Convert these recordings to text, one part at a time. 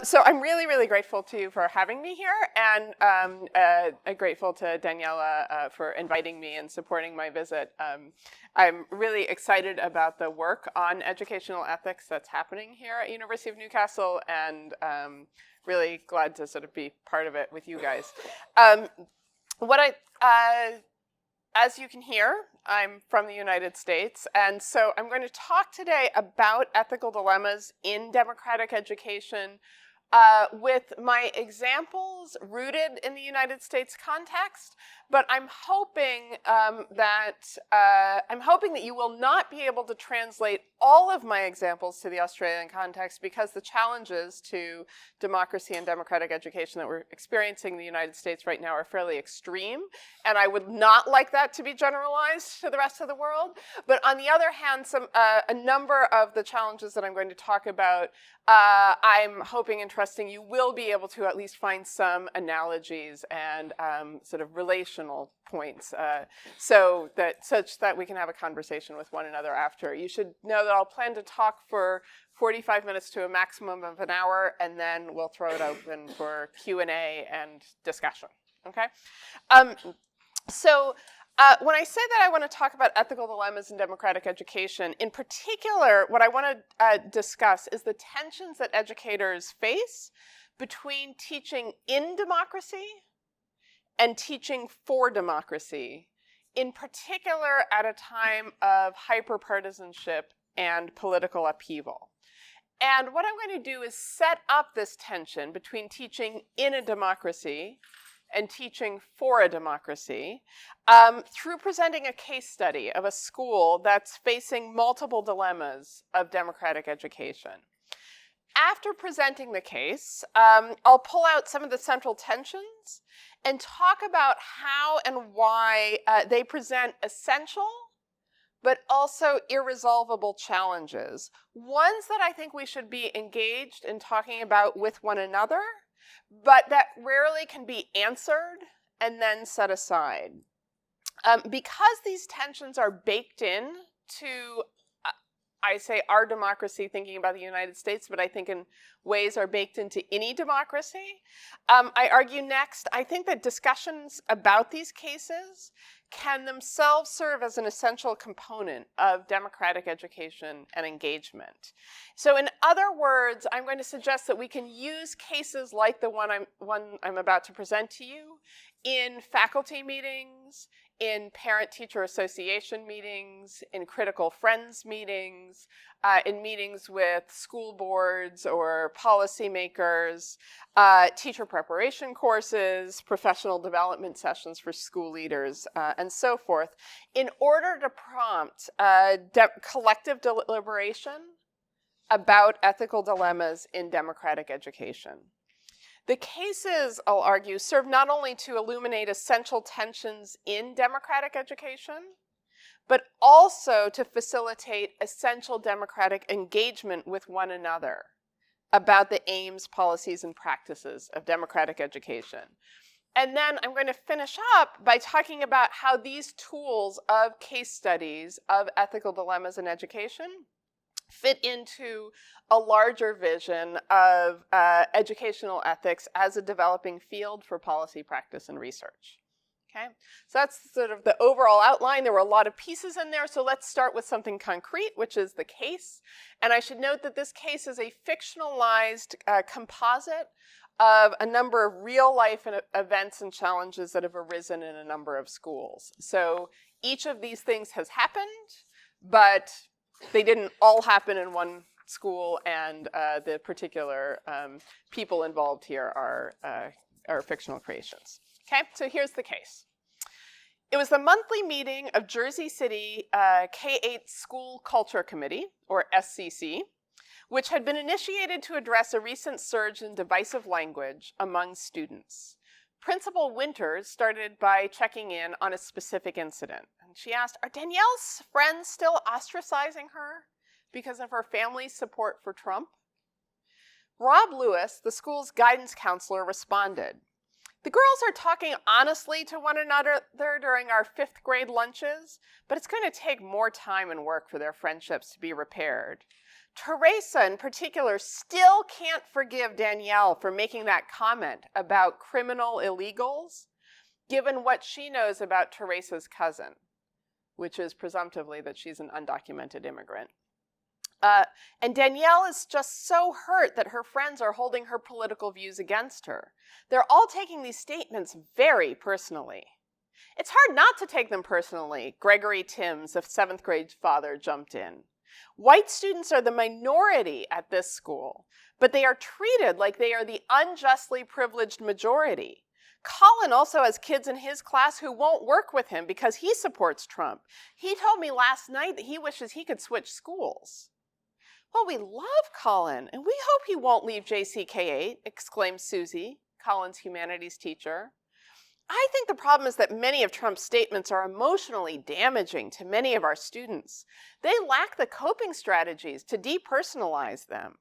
So I'm really, really grateful to you for having me here, and grateful to Daniela for inviting me and supporting my visit. I'm really excited about the work on educational ethics that's happening here at University of Newcastle, and really glad to sort of be part of it with you guys. Um, what as you can hear, I'm from the United States, and so I'm going to talk today about ethical dilemmas in democratic education with my examples rooted in the United States context, but I'm hoping that you will not be able to translate all of my examples to the Australian context, because the challenges to democracy and democratic education that we're experiencing in the United States right now are fairly extreme, and I would not like that to be generalized to the rest of the world. But on the other hand, a number of the challenges that I'm going to talk about, I'm hoping and trusting you will be able to at least find some analogies and sort of relational points, such that we can have a conversation with one another after. You should know that I'll plan to talk for 45 minutes to a maximum of an hour, and then we'll throw it open for Q&A and discussion. Okay? When I say that I want to talk about ethical dilemmas in democratic education, in particular, what I want to discuss is the tensions that educators face between teaching in democracy and teaching for democracy, in particular at a time of hyperpartisanship and political upheaval. And what I'm going to do is set up this tension between teaching in a democracy and teaching for a democracy through presenting a case study of a school that's facing multiple dilemmas of democratic education. After presenting the case, I'll pull out some of the central tensions and talk about how and why they present essential but also irresolvable challenges, ones that I think we should be engaged in talking about with one another, but that rarely can be answered and then set aside. Because these tensions are baked in to, I say our democracy, thinking about the United States, but I think in ways are baked into any democracy. I argue next, I think that discussions about these cases can themselves serve as an essential component of democratic education and engagement. So in other words, I'm going to suggest that we can use cases like the one I'm about to present to you in faculty meetings, in parent-teacher association meetings, in critical friends meetings, in meetings with school boards or policymakers, teacher preparation courses, professional development sessions for school leaders, and so forth, in order to prompt collective deliberation about ethical dilemmas in democratic education. The cases, I'll argue, serve not only to illuminate essential tensions in democratic education, but also to facilitate essential democratic engagement with one another about the aims, policies, and practices of democratic education. And then I'm going to finish up by talking about how these tools of case studies of ethical dilemmas in education fit into a larger vision of educational ethics as a developing field for policy practice and research. Okay, so that's sort of the overall outline. There were a lot of pieces in there, so let's start with something concrete, which is the case. And I should note that this case is a fictionalized composite of a number of real-life events and challenges that have arisen in a number of schools. So each of these things has happened, but they didn't all happen in one school, and the particular people involved here are fictional creations. Okay, so here's the case. It was the monthly meeting of Jersey City K-8 School Culture Committee, or SCC, which had been initiated to address a recent surge in divisive language among students. Principal Winters started by checking in on a specific incident. And she asked, are Danielle's friends still ostracizing her because of her family's support for Trump? Rob Lewis, the school's guidance counselor, responded, the girls are talking honestly to one another during our 5th grade lunches, but it's going to take more time and work for their friendships to be repaired. Teresa, in particular, still can't forgive Danielle for making that comment about criminal illegals, given what she knows about Teresa's cousin, which is presumptively that she's an undocumented immigrant. And Danielle is just so hurt that her friends are holding her political views against her. They're all taking these statements very personally. It's hard not to take them personally, Gregory Timms, a 7th grade father, jumped in. White students are the minority at this school, but they are treated like they are the unjustly privileged majority. Colin also has kids in his class who won't work with him because he supports Trump. He told me last night that he wishes he could switch schools. Well, we love Colin, and we hope he won't leave JCK8, exclaimed Susie, Colin's humanities teacher. I think the problem is that many of Trump's statements are emotionally damaging to many of our students. They lack the coping strategies to depersonalize them.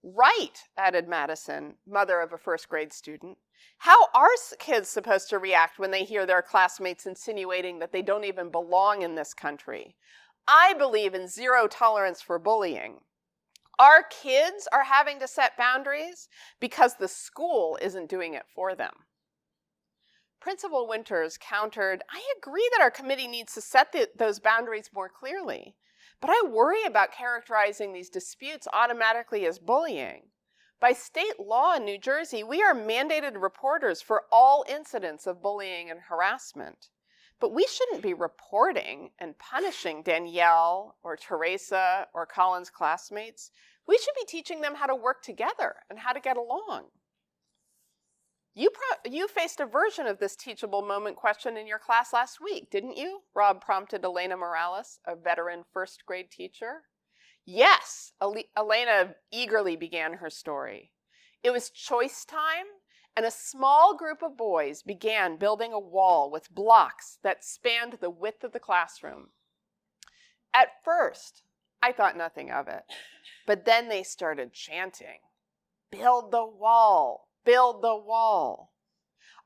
Right, added Madison, mother of a 1st grade student. How are kids supposed to react when they hear their classmates insinuating that they don't even belong in this country? I believe in zero tolerance for bullying. Our kids are having to set boundaries because the school isn't doing it for them. Principal Winters countered, I agree that our committee needs to set those boundaries more clearly, but I worry about characterizing these disputes automatically as bullying. By state law in New Jersey, we are mandated reporters for all incidents of bullying and harassment. But we shouldn't be reporting and punishing Danielle or Teresa or Colin's classmates. We should be teaching them how to work together and how to get along. You faced a version of this teachable moment question in your class last week, didn't you? Rob prompted Elena Morales, a veteran 1st grade teacher. Yes, Elena eagerly began her story. It was choice time, and a small group of boys began building a wall with blocks that spanned the width of the classroom. At first, I thought nothing of it, but then they started chanting, "Build the wall, build the wall."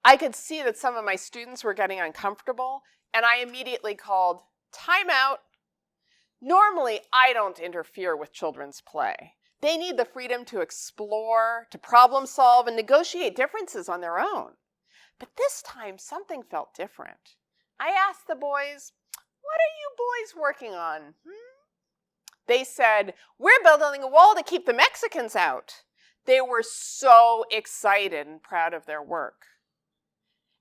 I could see that some of my students were getting uncomfortable, and I immediately called, "Time out." Normally, I don't interfere with children's play. They need the freedom to explore, to problem solve, and negotiate differences on their own. But this time, something felt different. I asked the boys, "What are you boys working on?" They said, "We're building a wall to keep the Mexicans out." They were so excited and proud of their work.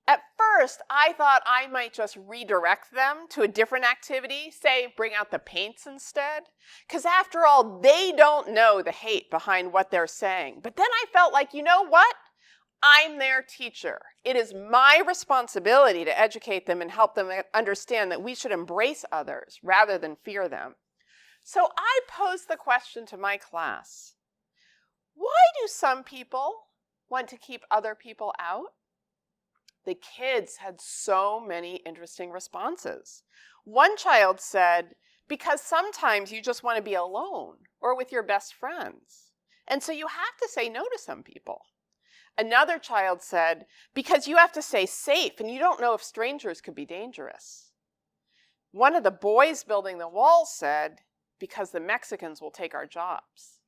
At first, I thought I might just redirect them to a different activity, say bring out the paints instead, because after all, they don't know the hate behind what they're saying. But then I felt like, you know what? I'm their teacher. It is my responsibility to educate them and help them understand that we should embrace others rather than fear them. So I posed the question to my class. Why do some people want to keep other people out? The kids had so many interesting responses. One child said, because sometimes you just want to be alone or with your best friends. And so you have to say no to some people. Another child said, because you have to stay safe and you don't know if strangers could be dangerous. One of the boys building the wall said, because the Mexicans will take our jobs.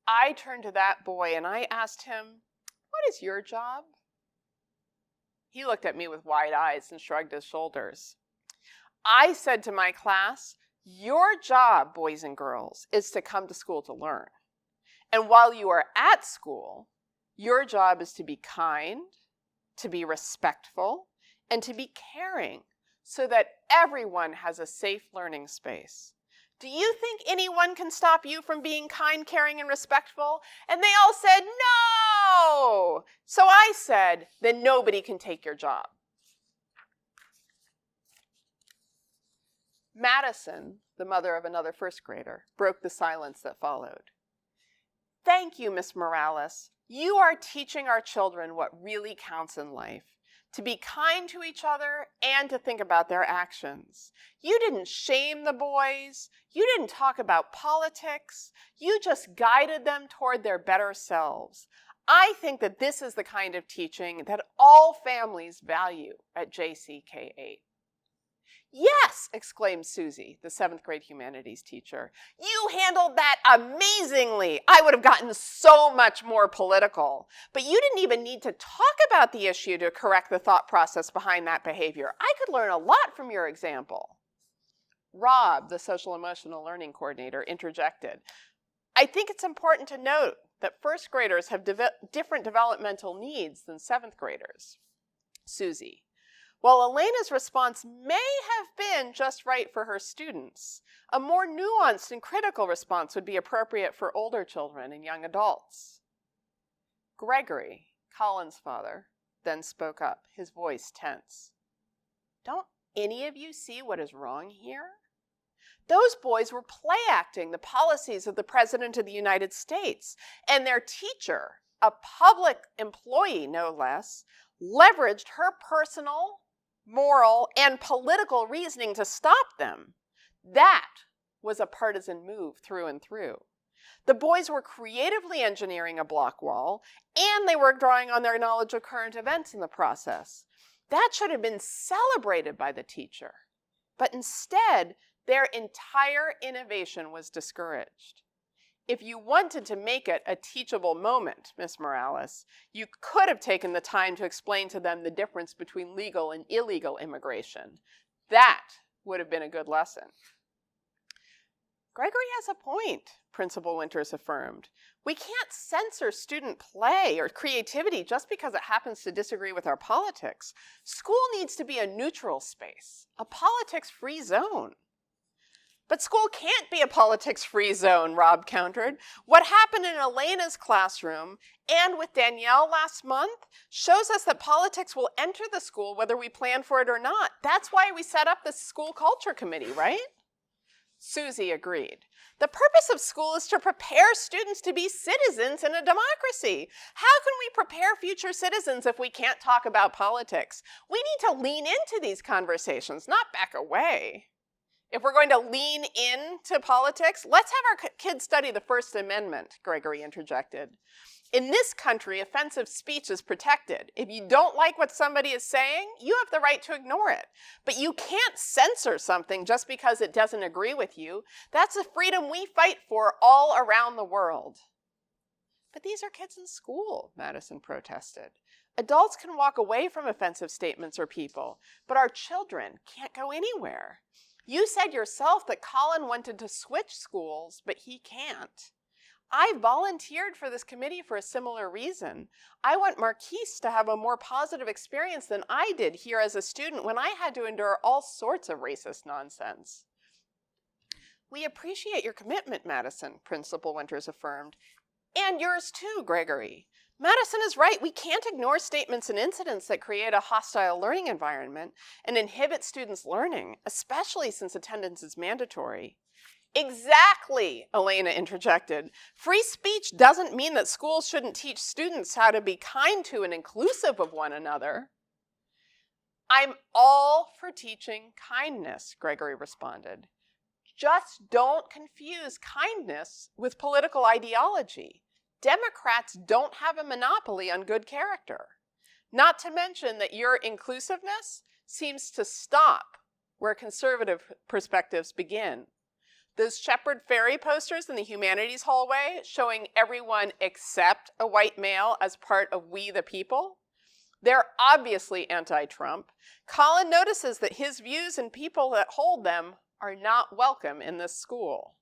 I turned to that boy and I asked him, what is your job? He looked at me with wide eyes and shrugged his shoulders. I said to my class, your job, boys and girls, is to come to school to learn. And while you are at school, your job is to be kind, to be respectful, and to be caring so that everyone has a safe learning space. Do you think anyone can stop you from being kind, caring, and respectful? And they all said, no! So I said, then nobody can take your job. Madison, the mother of another first grader, broke the silence that followed. Thank you, Miss Morales. You are teaching our children what really counts in life. To be kind to each other and to think about their actions. You didn't shame the boys. You didn't talk about politics. You just guided them toward their better selves. I think that this is the kind of teaching that all families value at JCK8. Yes, exclaimed Susie, the 7th grade humanities teacher. You handled that amazingly. I would have gotten so much more political. But you didn't even need to talk about the issue to correct the thought process behind that behavior. I could learn a lot from your example. Rob, the social emotional learning coordinator, interjected. I think it's important to note that 1st graders have different developmental needs than 7th graders. Susie. While Elena's response may have been just right for her students, a more nuanced and critical response would be appropriate for older children and young adults. Gregory, Colin's father, then spoke up, his voice tense. Don't any of you see what is wrong here? Those boys were play acting the policies of the President of the United States, and their teacher, a public employee no less, leveraged her personal, moral, and political reasoning to stop them. That was a partisan move through and through. The boys were creatively engineering a block wall, and they were drawing on their knowledge of current events in the process. That should have been celebrated by the teacher. But instead, their entire innovation was discouraged. If you wanted to make it a teachable moment, Miss Morales, you could have taken the time to explain to them the difference between legal and illegal immigration. That would have been a good lesson. Gregory has a point, Principal Winters affirmed. We can't censor student play or creativity just because it happens to disagree with our politics. School needs to be a neutral space, a politics-free zone. But school can't be a politics-free zone, Rob countered. What happened in Elena's classroom and with Danielle last month shows us that politics will enter the school whether we plan for it or not. That's why we set up the school culture committee, right? Susie agreed. The purpose of school is to prepare students to be citizens in a democracy. How can we prepare future citizens if we can't talk about politics? We need to lean into these conversations, not back away. If we're going to lean into politics, let's have our kids study the First Amendment, Gregory interjected. In this country, offensive speech is protected. If you don't like what somebody is saying, you have the right to ignore it. But you can't censor something just because it doesn't agree with you. That's a freedom we fight for all around the world. But these are kids in school, Madison protested. Adults can walk away from offensive statements or people, but our children can't go anywhere. You said yourself that Colin wanted to switch schools, but he can't. I volunteered for this committee for a similar reason. I want Marquise to have a more positive experience than I did here as a student when I had to endure all sorts of racist nonsense. We appreciate your commitment, Madison, Principal Winters affirmed. And yours too, Gregory. Madison is right. We can't ignore statements and incidents that create a hostile learning environment and inhibit students' learning, especially since attendance is mandatory. Exactly, Elena interjected. Free speech doesn't mean that schools shouldn't teach students how to be kind to and inclusive of one another. I'm all for teaching kindness, Gregory responded. Just don't confuse kindness with political ideology. Democrats don't have a monopoly on good character. Not to mention that your inclusiveness seems to stop where conservative perspectives begin. Those Shepherd Ferry posters in the humanities hallway showing everyone except a white male as part of we the people, they're obviously anti-Trump. Colin notices that his views and people that hold them are not welcome in this school.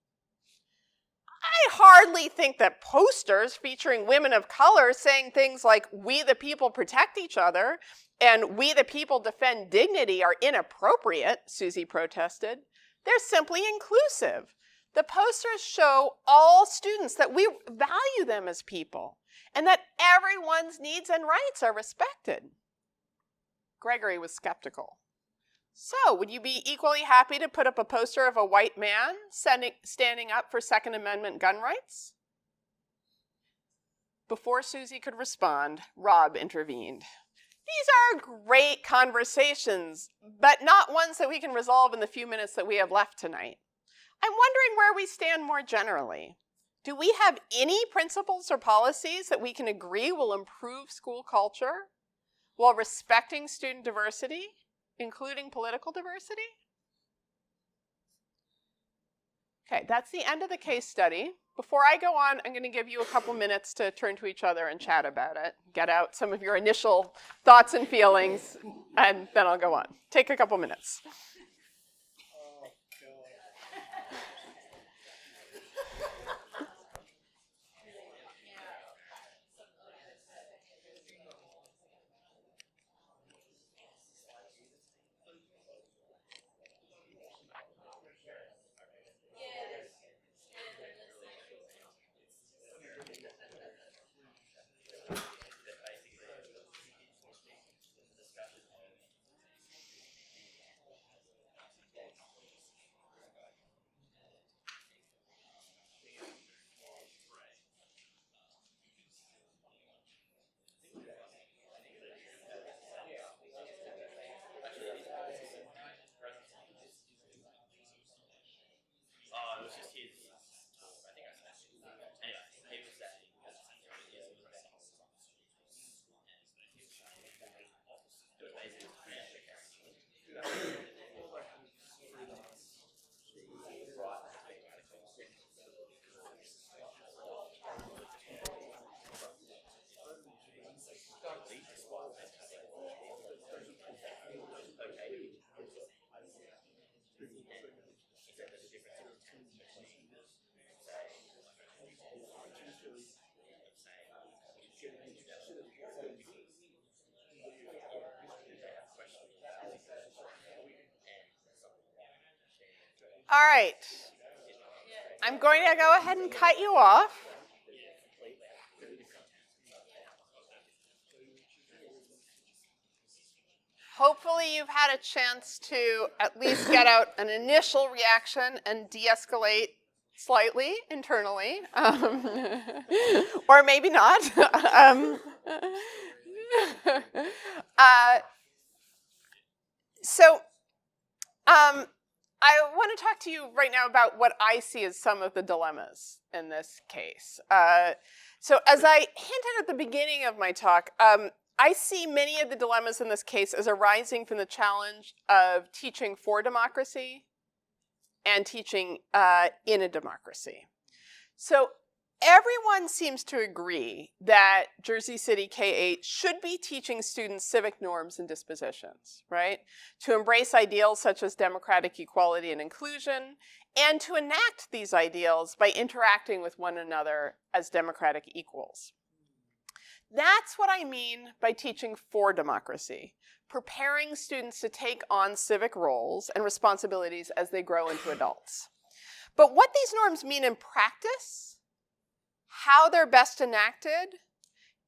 I hardly think that posters featuring women of color saying things like, we the people protect each other and we the people defend dignity are inappropriate, Susie protested. They're simply inclusive. The posters show all students that we value them as people and that everyone's needs and rights are respected. Gregory was skeptical. So, would you be equally happy to put up a poster of a white man standing up for Second Amendment gun rights? Before Susie could respond, Rob intervened. These are great conversations, but not ones that we can resolve in the few minutes that we have left tonight. I'm wondering where we stand more generally. Do we have any principles or policies that we can agree will improve school culture while respecting student diversity, including political diversity? Okay, that's the end of the case study. Before I go on, I'm going to give you a couple minutes to turn to each other and chat about it. Get out some of your initial thoughts and feelings, and then I'll go on. Take a couple minutes. All right. I'm going to go ahead and cut you off. Hopefully you've had a chance to at least get out an initial reaction and de-escalate slightly internally, or maybe not. So I want to talk to you right now about what I see as some of the dilemmas in this case. So as I hinted at the beginning of my talk, I see many of the dilemmas in this case as arising from the challenge of teaching for democracy and teaching in a democracy. So everyone seems to agree that Jersey City K-8 should be teaching students civic norms and dispositions, right? To embrace ideals such as democratic equality and inclusion, and to enact these ideals by interacting with one another as democratic equals. That's what I mean by teaching for democracy, preparing students to take on civic roles and responsibilities as they grow into adults. But what these norms mean in practice, how they're best enacted,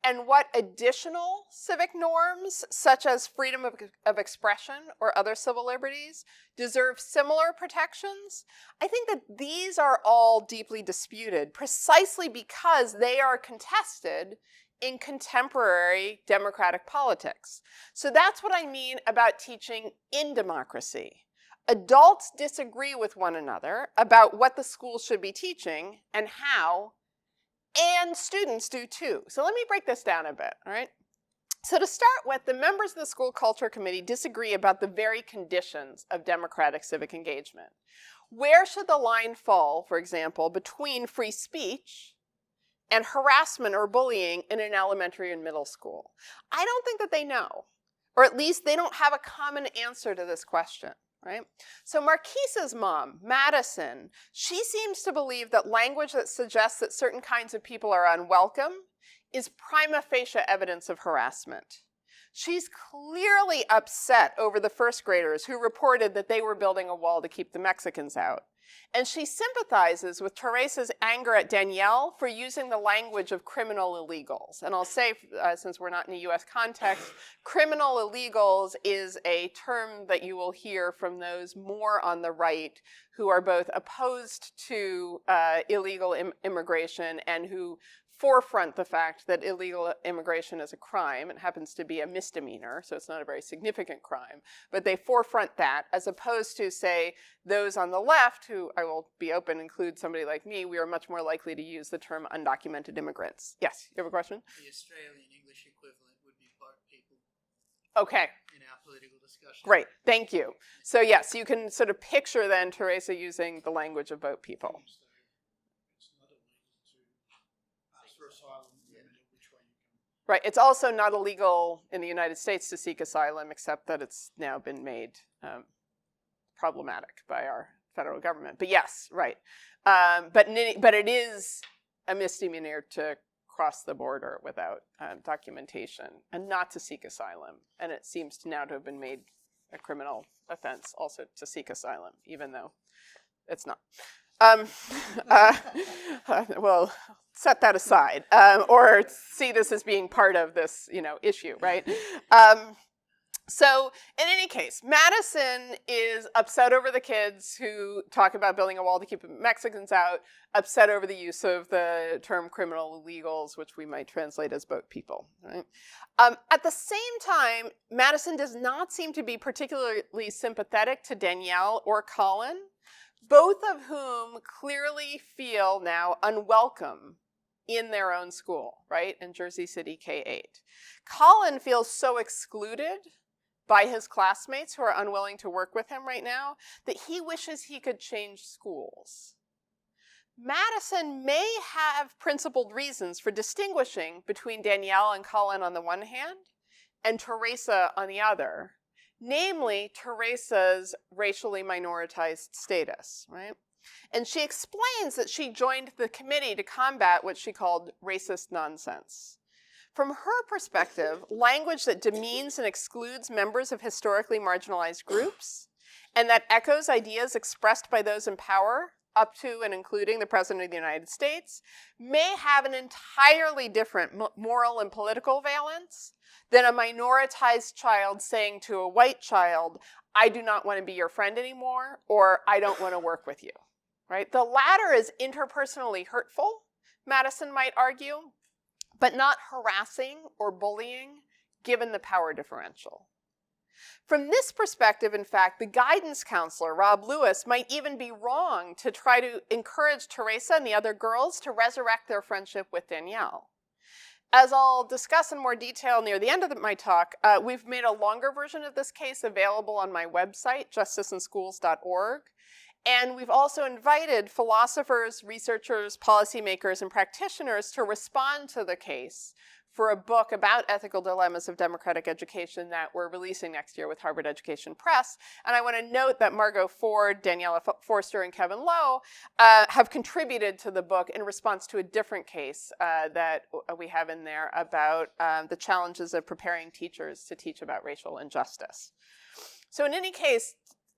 and what additional civic norms, such as freedom of expression or other civil liberties, deserve similar protections, I think that these are all deeply disputed precisely because they are contested in contemporary democratic politics. So that's what I mean about teaching in democracy. Adults disagree with one another about what the school should be teaching and how, and students do too. So let me break this down a bit, all right? So to start with, the members of the school culture committee disagree about the very conditions of democratic civic engagement. Where should the line fall, for example, between free speech and harassment or bullying in an elementary and middle school? I don't think that they know, or at least they don't have a common answer to this question, right? So Marquise's mom, Madison, she seems to believe that language that suggests that certain kinds of people are unwelcome is prima facie evidence of harassment. She's clearly upset over the first graders who reported that they were building a wall to keep the Mexicans out. And she sympathizes with Teresa's anger at Danielle for using the language of criminal illegals. And I'll say, since we're not in a US context, criminal illegals is a term that you will hear from those more on the right who are both opposed to illegal immigration and who forefront the fact that illegal immigration is a crime. It happens to be a misdemeanor, so it's not a very significant crime. But they forefront that as opposed to, say, those on the left, who I will be open, include somebody like me, we are much more likely to use the term undocumented immigrants. Yes, you have a question? The Australian English equivalent would be boat people. Okay. in our political discussion. Great, thank you. So yes, you can sort of picture then Teresa using the language of boat people. It's not illegal to ask for asylum, no matter which way you come. Right, it's also not illegal in the United States to seek asylum, except that it's now been made problematic by our federal government. But yes, right. But it is a misdemeanor to cross the border without documentation and not to seek asylum. And it seems to now to have been made a criminal offense also to seek asylum, even though it's not. Well, set that aside, or see this as being part of this, issue, right? So in any case, Madison is upset over the kids who talk about building a wall to keep Mexicans out, upset over the use of the term criminal illegals, which we might translate as boat people. Right? At the same time, Madison does not seem to be particularly sympathetic to Danielle or Colin, both of whom clearly feel now unwelcome in their own school, right, in Jersey City K-8. Colin feels so excluded by his classmates who are unwilling to work with him right now that he wishes he could change schools. Madison may have principled reasons for distinguishing between Danielle and Colin on the one hand and Teresa on the other, namely Teresa's racially minoritized status, right? And she explains that she joined the committee to combat what she called racist nonsense. From her perspective, language that demeans and excludes members of historically marginalized groups and that echoes ideas expressed by those in power, up to and including the President of the United States, may have an entirely different moral and political valence than a minoritized child saying to a white child, I do not want to be your friend anymore, or I don't want to work with you, right? The latter is interpersonally hurtful, Madison might argue, but not harassing or bullying, given the power differential. From this perspective, in fact, the guidance counselor, Rob Lewis, might even be wrong to try to encourage Teresa and the other girls to resurrect their friendship with Danielle. As I'll discuss in more detail near the end of my talk, we've made a longer version of this case available on my website, justiceinschools.org. And we've also invited philosophers, researchers, policymakers, and practitioners to respond to the case for a book about ethical dilemmas of democratic education that we're releasing next year with Harvard Education Press. And I want to note that Margot Ford, Daniela Forster, and Kevin Lowe have contributed to the book in response to a different case that we have in there about the challenges of preparing teachers to teach about racial injustice. So in any case,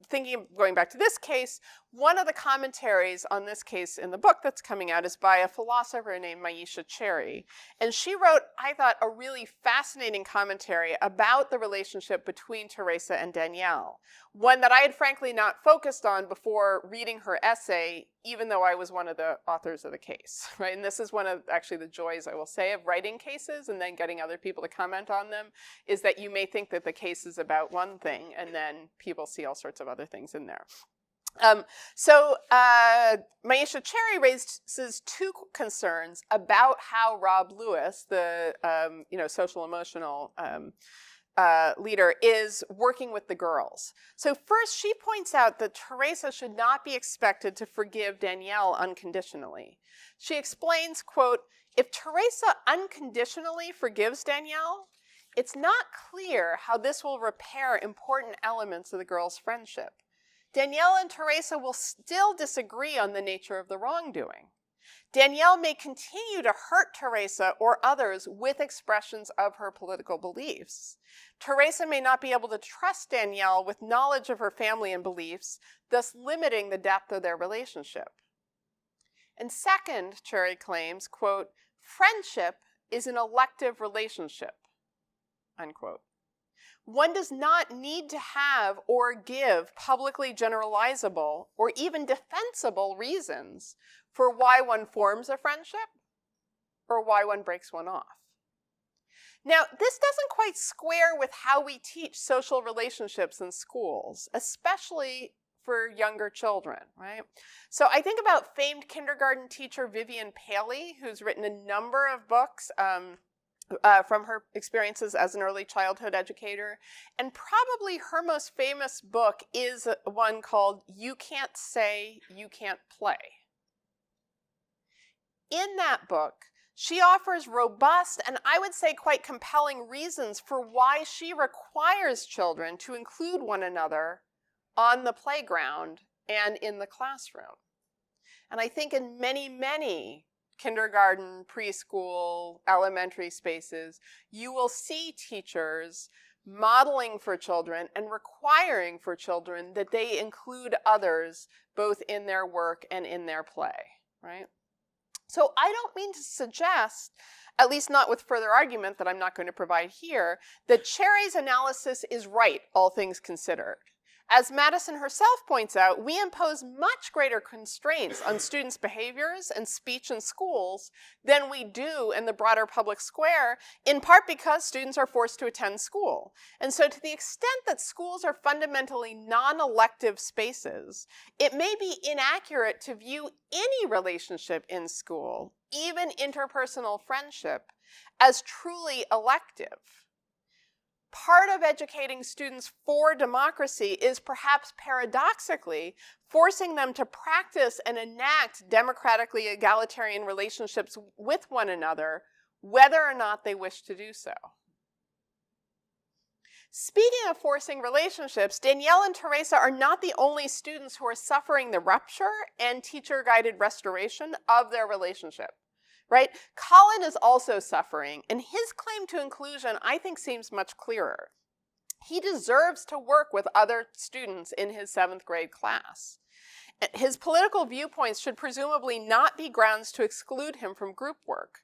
thinking of going back to this case, one of the commentaries on this case in the book that's coming out is by a philosopher named Meira Levinson. And she wrote, I thought, a really fascinating commentary about the relationship between Teresa and Danielle, one that I had frankly not focused on before reading her essay, even though I was one of the authors of the case, right? And this is one of actually the joys, I will say, of writing cases and then getting other people to comment on them, is that you may think that the case is about one thing and then people see all sorts of other things in there. So Meira Levinson raises two concerns about how Rob Lewis, the social emotional leader, is working with the girls. So first, she points out that Teresa should not be expected to forgive Danielle unconditionally. She explains, quote, if Teresa unconditionally forgives Danielle, it's not clear how this will repair important elements of the girls' friendship. Danielle and Teresa will still disagree on the nature of the wrongdoing. Danielle may continue to hurt Teresa or others with expressions of her political beliefs. Teresa may not be able to trust Danielle with knowledge of her family and beliefs, thus limiting the depth of their relationship. And second, Cherry claims, quote, friendship is an elective relationship, unquote. One does not need to have or give publicly generalizable or even defensible reasons for why one forms a friendship or why one breaks one off. Now, this doesn't quite square with how we teach social relationships in schools, especially for younger children, right? So I think about famed kindergarten teacher Vivian Paley, who's written a number of books from her experiences as an early childhood educator. And probably her most famous book is one called You Can't Say, You Can't Play. In that book, she offers robust and I would say quite compelling reasons for why she requires children to include one another on the playground and in the classroom. And I think in many, many kindergarten, preschool, elementary spaces, you will see teachers modeling for children and requiring for children that they include others both in their work and in their play, right? So I don't mean to suggest, at least not with further argument that I'm not going to provide here, that Cherry's analysis is right, all things considered. As Madison herself points out, we impose much greater constraints on students' behaviors and speech in schools than we do in the broader public square, in part because students are forced to attend school. And so to the extent that schools are fundamentally non-elective spaces, it may be inaccurate to view any relationship in school, even interpersonal friendship, as truly elective. Part of educating students for democracy is perhaps paradoxically forcing them to practice and enact democratically egalitarian relationships with one another, whether or not they wish to do so. Speaking of forcing relationships, Danielle and Teresa are not the only students who are suffering the rupture and teacher-guided restoration of their relationship. Right? Colin is also suffering, and his claim to inclusion, I think, seems much clearer. He deserves to work with other students in his 7th grade class. His political viewpoints should presumably not be grounds to exclude him from group work,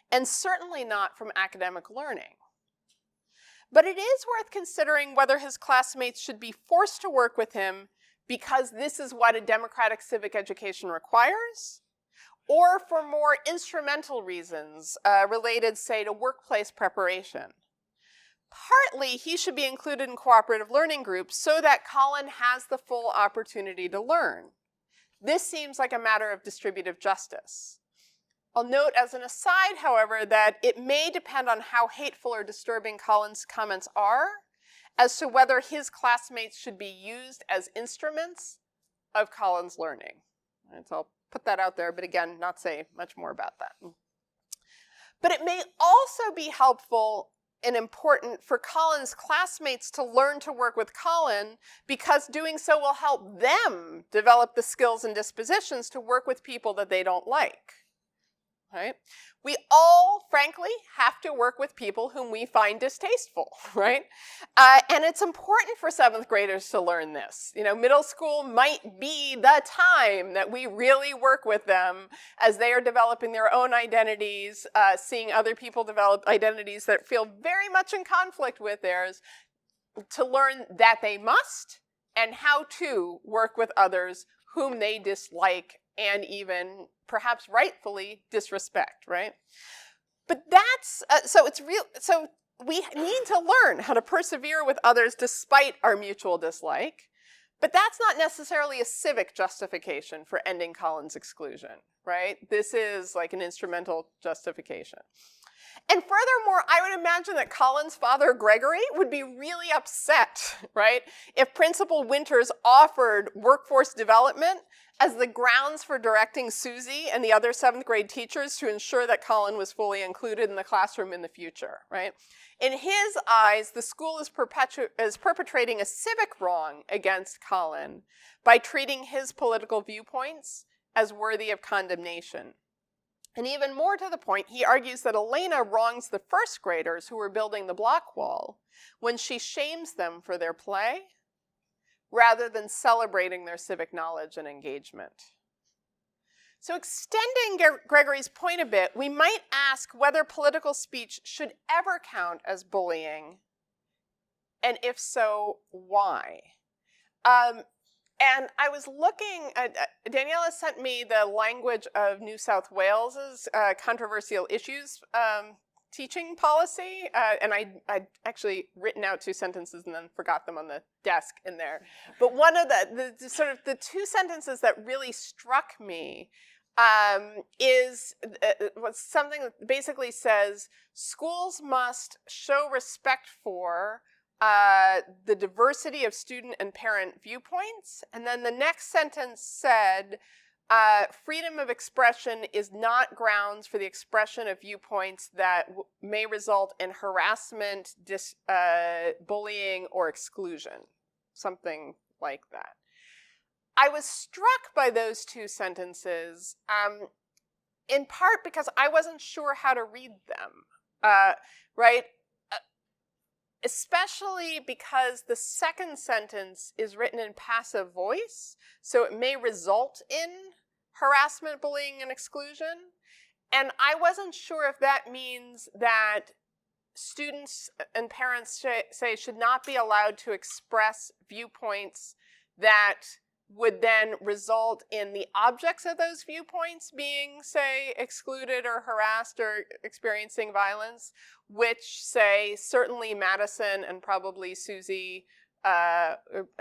and certainly not from academic learning. But it is worth considering whether his classmates should be forced to work with him because this is what a democratic civic education requires, or for more instrumental reasons related, say, to workplace preparation. Partly, he should be included in cooperative learning groups so that Colin has the full opportunity to learn. This seems like a matter of distributive justice. I'll note as an aside, however, that it may depend on how hateful or disturbing Colin's comments are as to whether his classmates should be used as instruments of Colin's learning. And so I'll put that out there, but again, not say much more about that. But it may also be helpful and important for Colin's classmates to learn to work with Colin because doing so will help them develop the skills and dispositions to work with people that they don't like. Right? We all, frankly, have to work with people whom we find distasteful, right? And it's important for 7th graders to learn this. You know, middle school might be the time that we really work with them as they are developing their own identities, seeing other people develop identities that feel very much in conflict with theirs, to learn that they must and how to work with others whom they dislike and even perhaps rightfully disrespect, right? But that's, so we need to learn how to persevere with others despite our mutual dislike, but that's not necessarily a civic justification for ending Colin's exclusion, right? This is like an instrumental justification. And furthermore, I would imagine that Colin's father, Gregory, would be really upset, right, if Principal Winters offered workforce development as the grounds for directing Susie and the other 7th grade teachers to ensure that Colin was fully included in the classroom in the future, right? In his eyes, the school is perpetrating a civic wrong against Colin by treating his political viewpoints as worthy of condemnation. And even more to the point, he argues that Elena wrongs the 1st graders who were building the block wall when she shames them for their play rather than celebrating their civic knowledge and engagement. So extending Gregory's point a bit, we might ask whether political speech should ever count as bullying, and if so, why? And I was looking, Daniela sent me the language of New South Wales's controversial issues teaching policy, and I'd actually written out 2 sentences and then forgot them on the desk in there. But one of the sort of the 2 sentences that really struck me was something that basically says schools must show respect for the diversity of student and parent viewpoints. And then the next sentence said, freedom of expression is not grounds for the expression of viewpoints that may result in harassment, bullying, or exclusion. Something like that. I was struck by those two sentences, in part because I wasn't sure how to read them, right? Especially because the second sentence is written in passive voice, so it may result in harassment, bullying, and exclusion. And I wasn't sure if that means that students and parents say should not be allowed to express viewpoints that would then result in the objects of those viewpoints being, say, excluded or harassed or experiencing violence, which, say, certainly Madison and probably Susie, I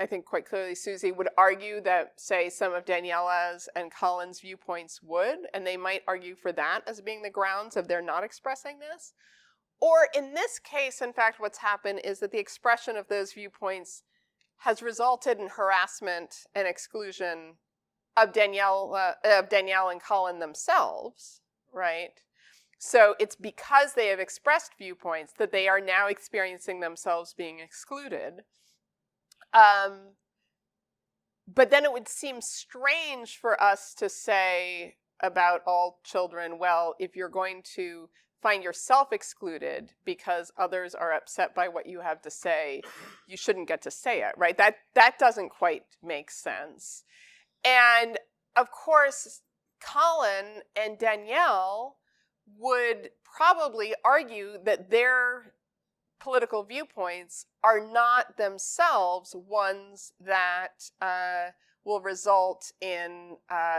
think quite clearly Susie, would argue that, say, some of Daniela's and Colin's viewpoints would, and they might argue for that as being the grounds of their not expressing this. Or in this case, in fact, what's happened is that the expression of those viewpoints has resulted in harassment and exclusion of Danielle and Colin themselves, right? So it's because they have expressed viewpoints that they are now experiencing themselves being excluded. But then it would seem strange for us to say about all children, well, if you're going to find yourself excluded because others are upset by what you have to say, you shouldn't get to say it, right? That doesn't quite make sense. And of course, Colin and Danielle would probably argue that their political viewpoints are not themselves ones that will result in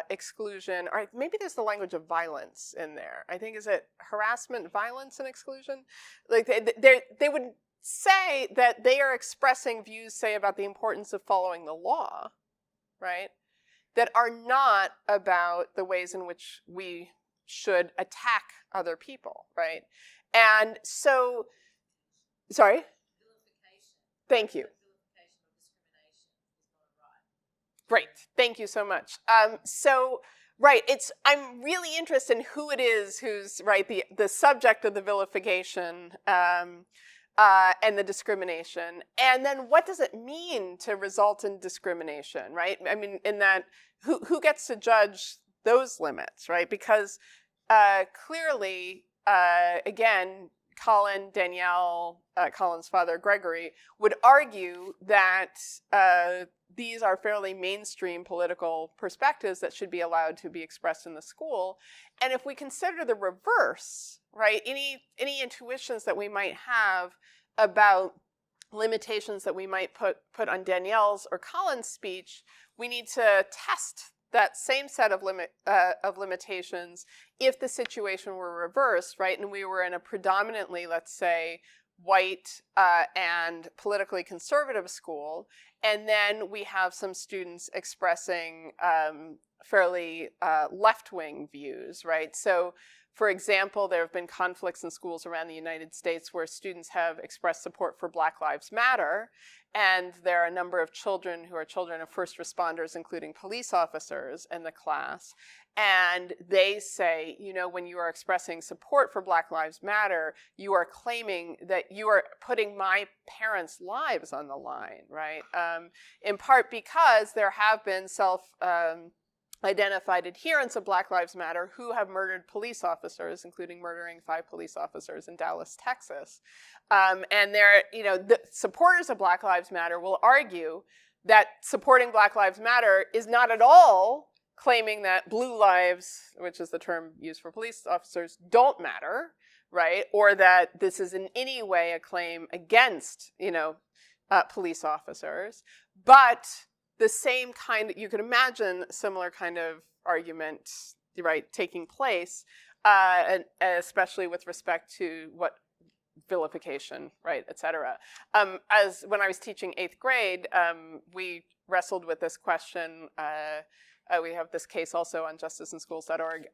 exclusion, or maybe there's the language of violence in there. I think, is it harassment, violence, and exclusion? Like they would say that they are expressing views, say, about the importance of following the law, right? That are not about the ways in which we should attack other people, right? And so, sorry? Thank you. Great, thank you so much. Right, I'm really interested in who it is who's, right, the subject of the vilification and the discrimination. And then what does it mean to result in discrimination, right? I mean, in that, who gets to judge those limits, right? Because clearly, again, Colin, Danielle, Colin's father, Gregory, would argue that these are fairly mainstream political perspectives that should be allowed to be expressed in the school. And if we consider the reverse, right, any intuitions that we might have about limitations that we might put on Danielle's or Colin's speech, we need to test that same set of limitations if the situation were reversed, right? And we were in a predominantly, let's say, white and politically conservative school, and then we have some students expressing fairly left-wing views, right? So, for example, there have been conflicts in schools around the United States where students have expressed support for Black Lives Matter, and there are a number of children who are children of first responders, including police officers in the class, and they say, you know, when you are expressing support for Black Lives Matter, you are claiming that you are putting my parents' lives on the line, right? In part because there have been identified adherents of Black Lives Matter who have murdered police officers, including murdering 5 police officers in Dallas, Texas. And they're, you know, the supporters of Black Lives Matter will argue that supporting Black Lives Matter is not at all claiming that blue lives, which is the term used for police officers, don't matter, right? Or that this is in any way a claim against, you know, police officers. But the same kind, you could imagine a similar kind of argument, right, taking place, and especially with respect to what vilification, right, et cetera. As when I was teaching 8th grade, we wrestled with this question we have this case also on justiceinschools.org,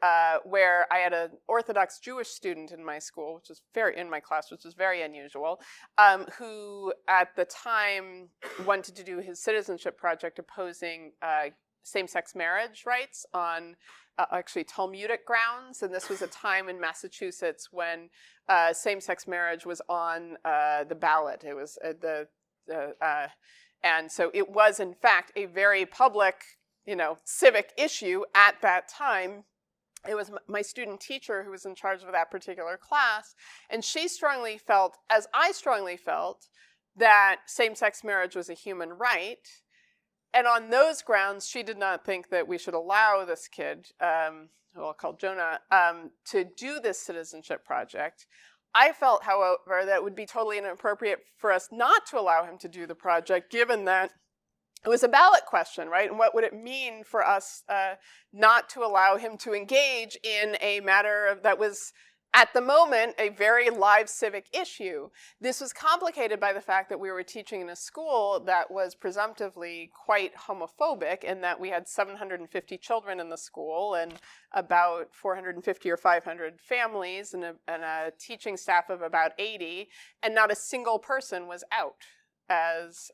where I had an Orthodox Jewish student in my school, in my class, which is very unusual, who at the time wanted to do his citizenship project opposing same-sex marriage rights on actually Talmudic grounds. And this was a time in Massachusetts when same-sex marriage was on the ballot. It was and so it was, in fact, a very public, civic issue at that time. It was my student teacher who was in charge of that particular class, and she strongly felt, as I strongly felt, that same-sex marriage was a human right. And on those grounds, she did not think that we should allow this kid, who I'll call Jonah, to do this citizenship project. I felt, however, that it would be totally inappropriate for us not to allow him to do the project, given that it was a ballot question, right? And what would it mean for us not to allow him to engage in a matter that was, at the moment, a very live civic issue? This was complicated by the fact that we were teaching in a school that was presumptively quite homophobic, in that we had 750 children in the school and about 450 or 500 families and a teaching staff of about 80, and not a single person was out as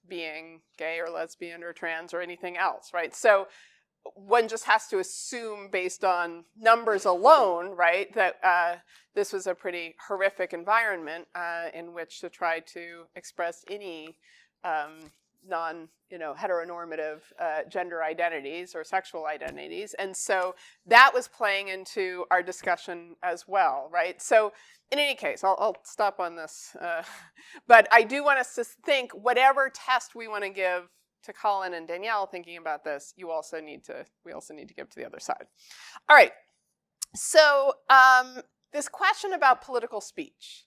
being gay or lesbian or trans or anything else, right? So one just has to assume, based on numbers alone, right, that this was a pretty horrific environment in which to try to express any non-heteronormative gender identities or sexual identities. And so that was playing into our discussion as well, right? So in any case, I'll stop on this. But I do want us to think, whatever test we want to give to Colin and Danielle thinking about this, we also need to give to the other side. All right. So this question about political speech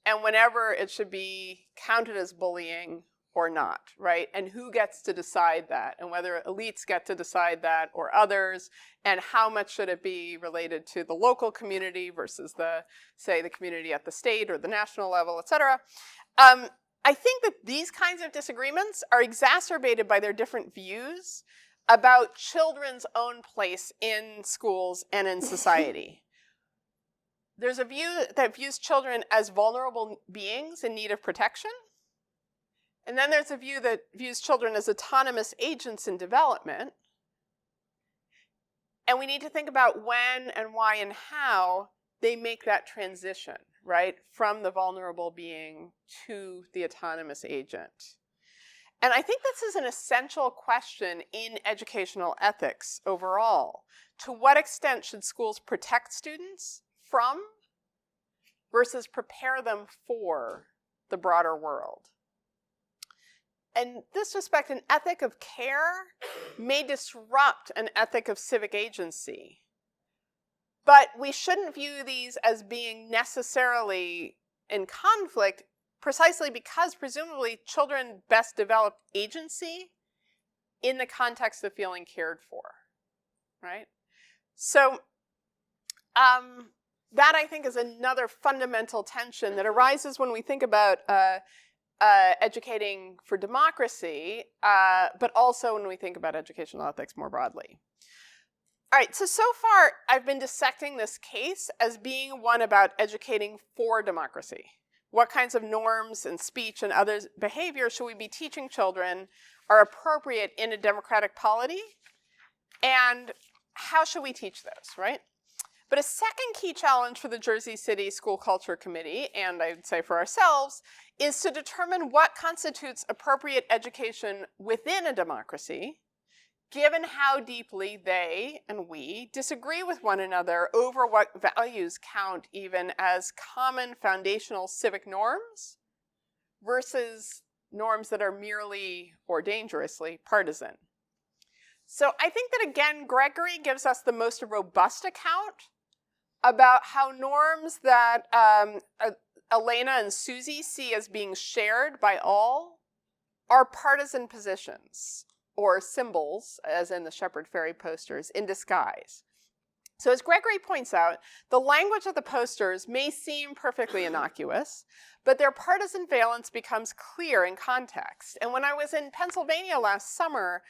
and whenever it should be counted as bullying or not, right? And who gets to decide that, and whether elites get to decide that or others, and how much should it be related to the local community versus the community at the state or the national level, et cetera. I think that these kinds of disagreements are exacerbated by their different views about children's own place in schools and in society. There's a view that views children as vulnerable beings in need of protection. And then there's a view that views children as autonomous agents in development. And we need to think about when and why and how they make that transition, right, from the vulnerable being to the autonomous agent. And I think this is an essential question in educational ethics overall. To what extent should schools protect students from versus prepare them for the broader world? In this respect, an ethic of care may disrupt an ethic of civic agency. But we shouldn't view these as being necessarily in conflict, precisely because presumably children best develop agency in the context of feeling cared for, right? So that, I think, is another fundamental tension that arises when we think about educating for democracy, but also when we think about educational ethics more broadly. All right, so far I've been dissecting this case as being one about educating for democracy. What kinds of norms and speech and other behavior should we be teaching children are appropriate in a democratic polity? And how should we teach those, right? But a second key challenge for the Jersey City School Culture Committee, and I would say for ourselves, is to determine what constitutes appropriate education within a democracy, given how deeply they and we disagree with one another over what values count even as common foundational civic norms versus norms that are merely or dangerously partisan. So I think that, again, Gregory gives us the most robust account about how norms that Elena and Susie see as being shared by all are partisan positions, or symbols, as in the Shepherd Ferry posters, in disguise. So as Gregory points out, the language of the posters may seem perfectly innocuous, but their partisan valence becomes clear in context. And when I was in Pennsylvania last summer,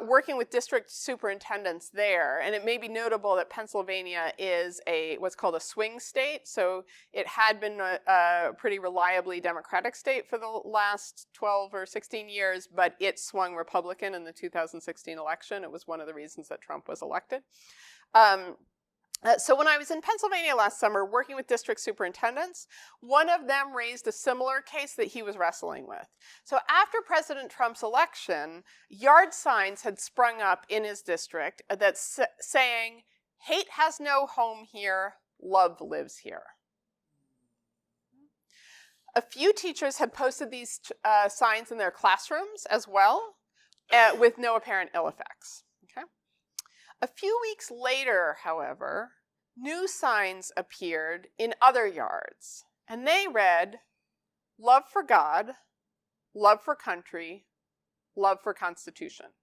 working with district superintendents there, and it may be notable that Pennsylvania is what's called a swing state, so it had been a pretty reliably Democratic state for the last 12 or 16 years, but it swung Republican in the 2016 election. It was one of the reasons that Trump was elected. So when I was in Pennsylvania last summer working with district superintendents, one of them raised a similar case that he was wrestling with. So after President Trump's election, yard signs had sprung up in his district that saying, "Hate has no home here, love lives here." A few teachers had posted these signs in their classrooms as well, with no apparent ill effects. A few weeks later, however, new signs appeared in other yards, and they read, "Love for God, love for country, love for Constitution."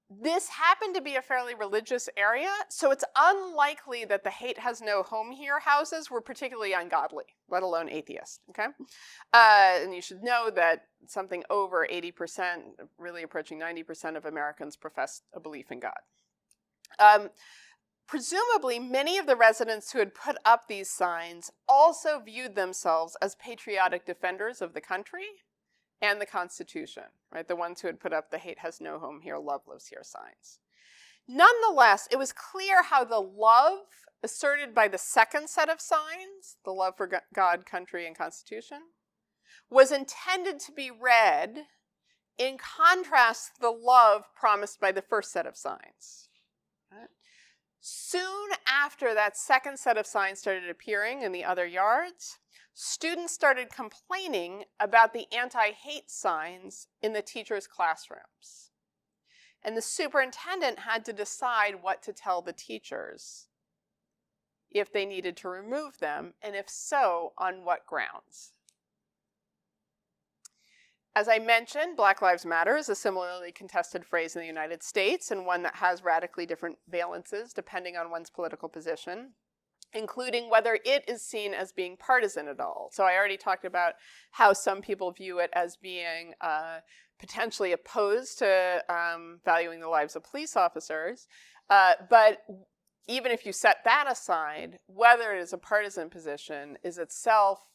This happened to be a fairly religious area, so it's unlikely that the "hate has no home here" houses were particularly ungodly, let alone atheist, okay? And you should know that something over 80%, really approaching 90% of Americans profess a belief in God. Presumably, many of the residents who had put up these signs also viewed themselves as patriotic defenders of the country and the Constitution, right? The ones who had put up the "hate has no home here, love lives here" signs. Nonetheless, it was clear how the love asserted by the second set of signs, the love for God, country, and Constitution, was intended to be read in contrast to the love promised by the first set of signs. Right? Soon after that second set of signs started appearing in the other yards, students started complaining about the anti-hate signs in the teachers' classrooms. And the superintendent had to decide what to tell the teachers, if they needed to remove them, and if so, on what grounds. As I mentioned, Black Lives Matter is a similarly contested phrase in the United States, and one that has radically different valences depending on one's political position, including whether it is seen as being partisan at all. So I already talked about how some people view it as being potentially opposed to valuing the lives of police officers. But even if you set that aside, whether it is a partisan position is itself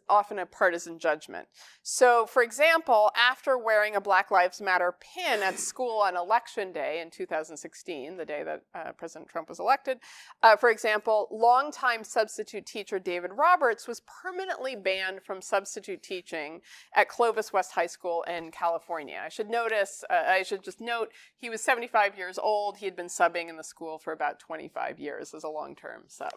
often a partisan judgment. So, for example, after wearing a Black Lives Matter pin at school on Election Day in 2016, the day that President Trump was elected, for example, longtime substitute teacher David Roberts was permanently banned from substitute teaching at Clovis West High School in California. I should just note, he was 75 years old. He had been subbing in the school for about 25 years as a long-term sub.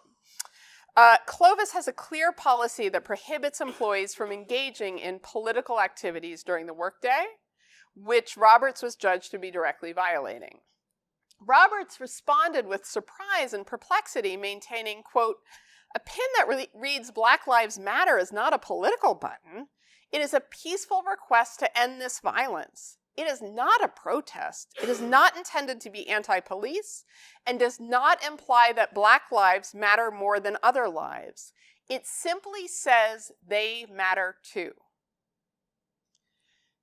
Clovis has a clear policy that prohibits employees from engaging in political activities during the workday, which Roberts was judged to be directly violating. Roberts responded with surprise and perplexity, maintaining, quote, "A pin that reads Black Lives Matter is not a political button. It is a peaceful request to end this violence. It is not a protest. It is not intended to be anti-police and does not imply that Black lives matter more than other lives. It simply says they matter too."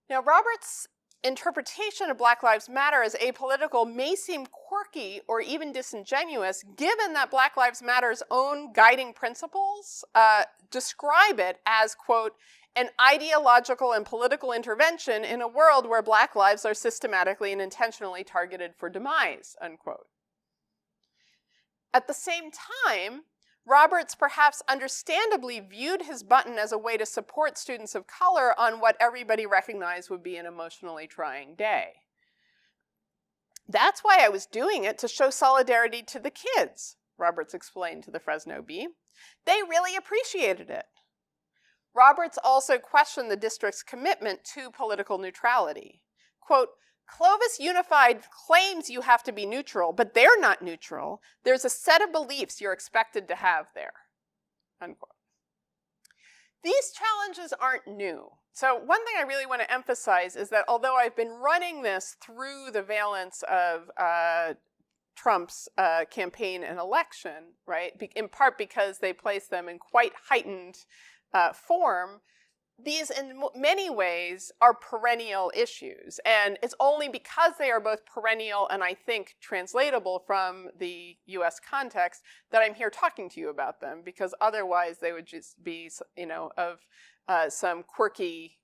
Now, Roberts' interpretation of Black Lives Matter as apolitical may seem quirky or even disingenuous, given that Black Lives Matter's own guiding principles describe it as, quote, "an ideological and political intervention in a world where Black lives are systematically and intentionally targeted for demise," unquote. At the same time, Roberts perhaps understandably viewed his button as a way to support students of color on what everybody recognized would be an emotionally trying day. "That's why I was doing it, to show solidarity to the kids," Roberts explained to the Fresno Bee. "They really appreciated it." Roberts also questioned the district's commitment to political neutrality. Quote, "Clovis Unified claims you have to be neutral, but they're not neutral. There's a set of beliefs you're expected to have there," unquote. These challenges aren't new. So one thing I really want to emphasize is that although I've been running this through the valence of Trump's campaign and election, right, in part because they place them in quite heightened form, these in many ways are perennial issues. And it's only because they are both perennial and I think translatable from the US context that I'm here talking to you about them, because otherwise they would just be, of some quirky,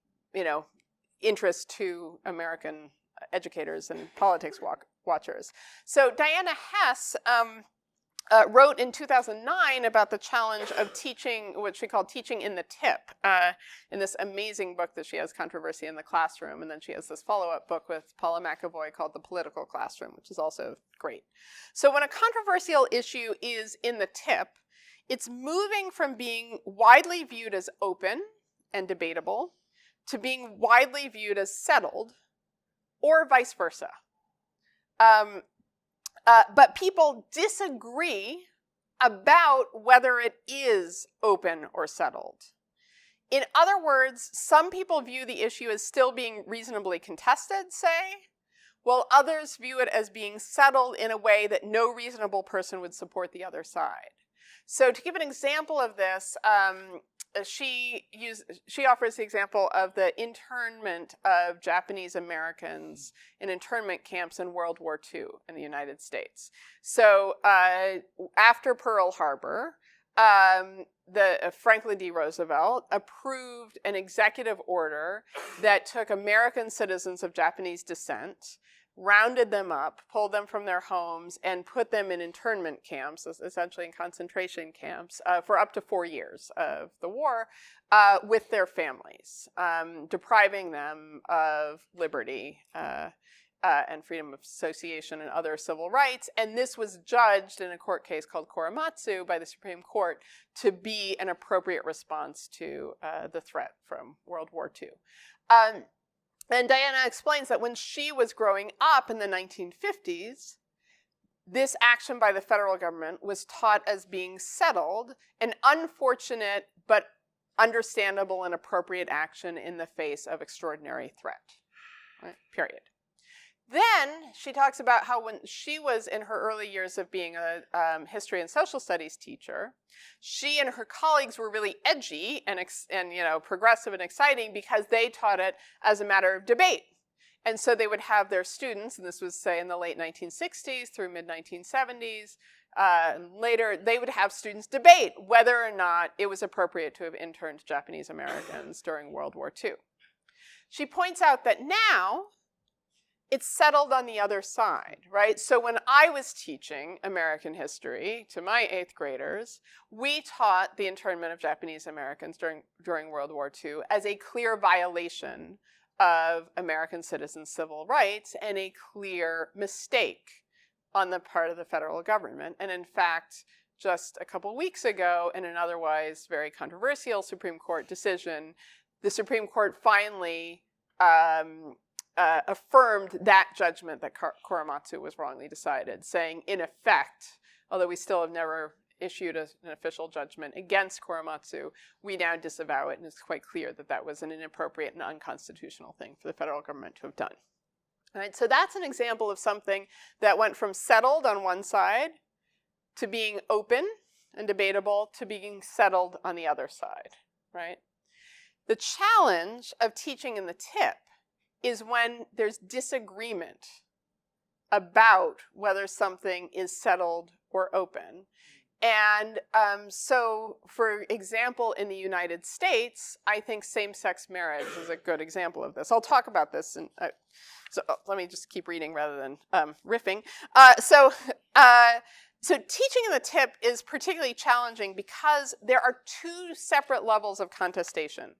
interest to American educators and politics watchers. So Diana Hess wrote in 2009 about the challenge of teaching, what she called teaching in the tip, in this amazing book that she has, Controversy in the Classroom. And then she has this follow-up book with Paula McAvoy called The Political Classroom, which is also great. So when a controversial issue is in the tip, it's moving from being widely viewed as open and debatable to being widely viewed as settled, or vice versa. But people disagree about whether it is open or settled. In other words, some people view the issue as still being reasonably contested, say, while others view it as being settled in a way that no reasonable person would support the other side. So to give an example of this, she offers the example of the internment of Japanese Americans in internment camps in World War II in the United States. So after Pearl Harbor, Franklin D. Roosevelt approved an executive order that took American citizens of Japanese descent, rounded them up, pulled them from their homes, and put them in internment camps, essentially in concentration camps, for up to 4 years of the war, with their families, depriving them of liberty and freedom of association and other civil rights. And this was judged in a court case called Korematsu by the Supreme Court to be an appropriate response to the threat from World War II. And Diana explains that when she was growing up in the 1950s, this action by the federal government was taught as being settled, an unfortunate but understandable and appropriate action in the face of extraordinary threat, right? Period. Then she talks about how when she was in her early years of being a history and social studies teacher, she and her colleagues were really edgy and progressive and exciting because they taught it as a matter of debate. And so they would have their students, and this was, say, in the late 1960s through mid-1970s, later, they would have students debate whether or not it was appropriate to have interned Japanese Americans during World War II. She points out that now, it's settled on the other side, right? So when I was teaching American history to my 8th graders, we taught the internment of Japanese Americans during World War II as a clear violation of American citizens' civil rights and a clear mistake on the part of the federal government. And in fact, just a couple weeks ago, in an otherwise very controversial Supreme Court decision, the Supreme Court finally affirmed that judgment that Korematsu was wrongly decided, saying, in effect, although we still have never issued an official judgment against Korematsu, we now disavow it, and it's quite clear that that was an inappropriate and unconstitutional thing for the federal government to have done. All right, so that's an example of something that went from settled on one side to being open and debatable to being settled on the other side, right? The challenge of teaching in the tip is when there's disagreement about whether something is settled or open. And so, for example, in the United States, I think same-sex marriage is a good example of this. I'll talk about this, so let me just keep reading rather than riffing. So teaching in the tip is particularly challenging because there are 2 separate levels of contestation.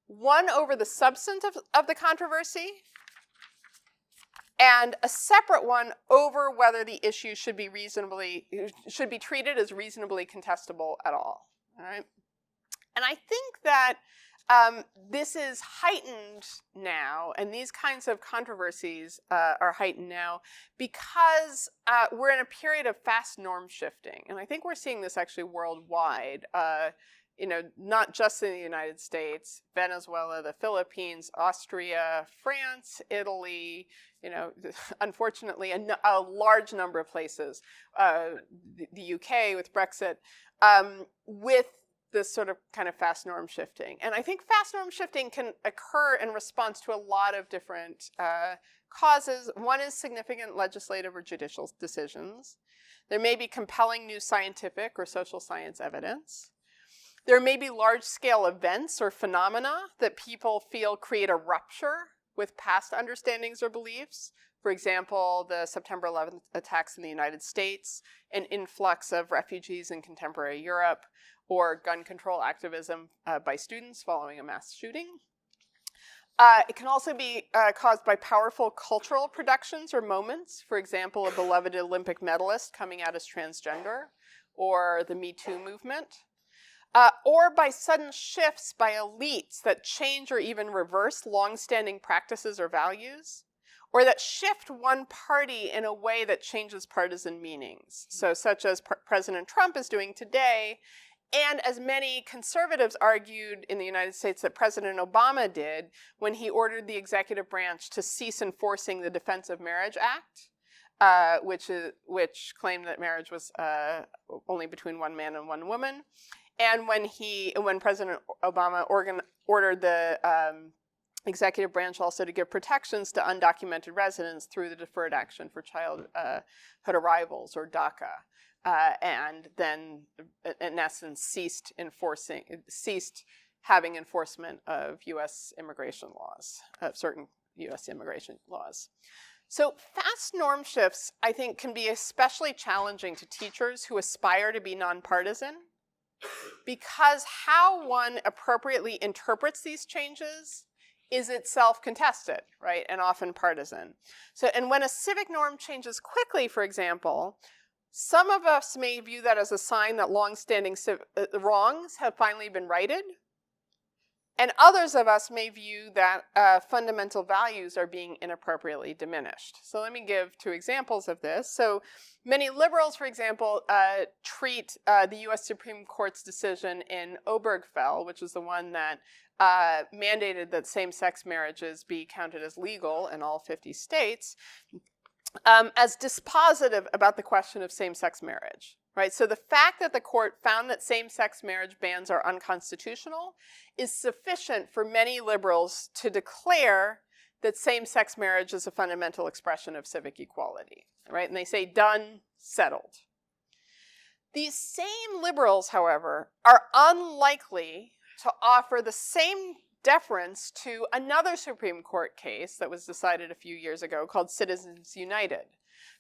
One over the substance of the controversy, and a separate one over whether the issue should be treated as reasonably contestable at all. All right? And I think that this is heightened now, and these kinds of controversies are heightened now because we're in a period of fast norm shifting. And I think we're seeing this actually worldwide. not just in the United States, Venezuela, the Philippines, Austria, France, Italy, unfortunately, a large number of places, the UK with Brexit, with this sort of kind of fast norm shifting. And I think fast norm shifting can occur in response to a lot of different causes. One is significant legislative or judicial decisions. There may be compelling new scientific or social science evidence. There may be large-scale events or phenomena that people feel create a rupture with past understandings or beliefs. For example, the September 11th attacks in the United States, an influx of refugees in contemporary Europe, or gun control activism by students following a mass shooting. It can also be caused by powerful cultural productions or moments. For example, a beloved Olympic medalist coming out as transgender, or the Me Too movement. Or by sudden shifts by elites that change or even reverse long-standing practices or values, or that shift one party in a way that changes partisan meanings. So such as President Trump is doing today, and as many conservatives argued in the United States that President Obama did when he ordered the executive branch to cease enforcing the Defense of Marriage Act, which claimed that marriage was only between one man and one woman. And when President Obama ordered the executive branch also to give protections to undocumented residents through the Deferred Action for Childhood Arrivals, or DACA, and then, in essence, ceased having enforcement of U.S. immigration laws, of certain U.S. immigration laws. So fast norm shifts, I think, can be especially challenging to teachers who aspire to be nonpartisan, because how one appropriately interprets these changes is itself contested, right, and often partisan. So, and when a civic norm changes quickly, for example, some of us may view that as a sign that long-standing wrongs have finally been righted, and others of us may view that fundamental values are being inappropriately diminished. So let me give two examples of this. So many liberals, for example, treat the US Supreme Court's decision in Obergefell, which is the one that mandated that same-sex marriages be counted as legal in all 50 states, as dispositive about the question of same-sex marriage. Right? So the fact that the court found that same-sex marriage bans are unconstitutional is sufficient for many liberals to declare that same-sex marriage is a fundamental expression of civic equality. Right? And they say, done, settled. These same liberals, however, are unlikely to offer the same deference to another Supreme Court case that was decided a few years ago called Citizens United.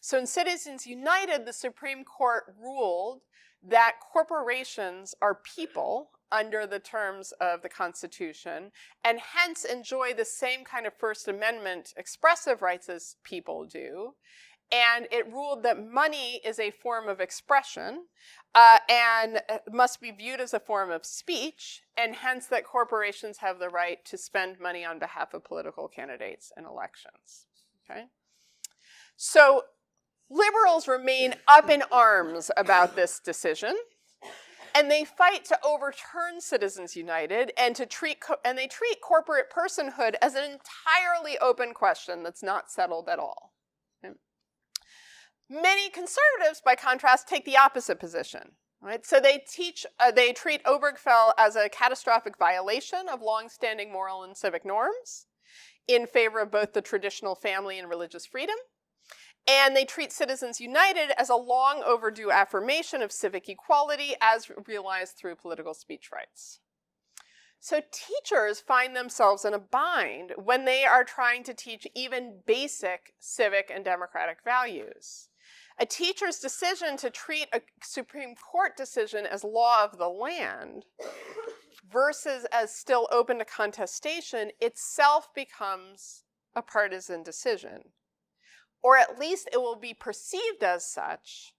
So in Citizens United, the Supreme Court ruled that corporations are people under the terms of the Constitution, and hence enjoy the same kind of First Amendment expressive rights as people do. And it ruled that money is a form of expression and must be viewed as a form of speech, and hence that corporations have the right to spend money on behalf of political candidates in elections. Okay? So liberals remain up in arms about this decision, and they fight to overturn Citizens United and they treat corporate personhood as an entirely open question that's not settled at all. Okay? Many conservatives, by contrast, take the opposite position. Right? So they treat Obergefell as a catastrophic violation of long-standing moral and civic norms in favor of both the traditional family and religious freedom. And they treat Citizens United as a long overdue affirmation of civic equality as realized through political speech rights. So teachers find themselves in a bind when they are trying to teach even basic civic and democratic values. A teacher's decision to treat a Supreme Court decision as law of the land versus as still open to contestation itself becomes a partisan decision. Or at least it will be perceived as such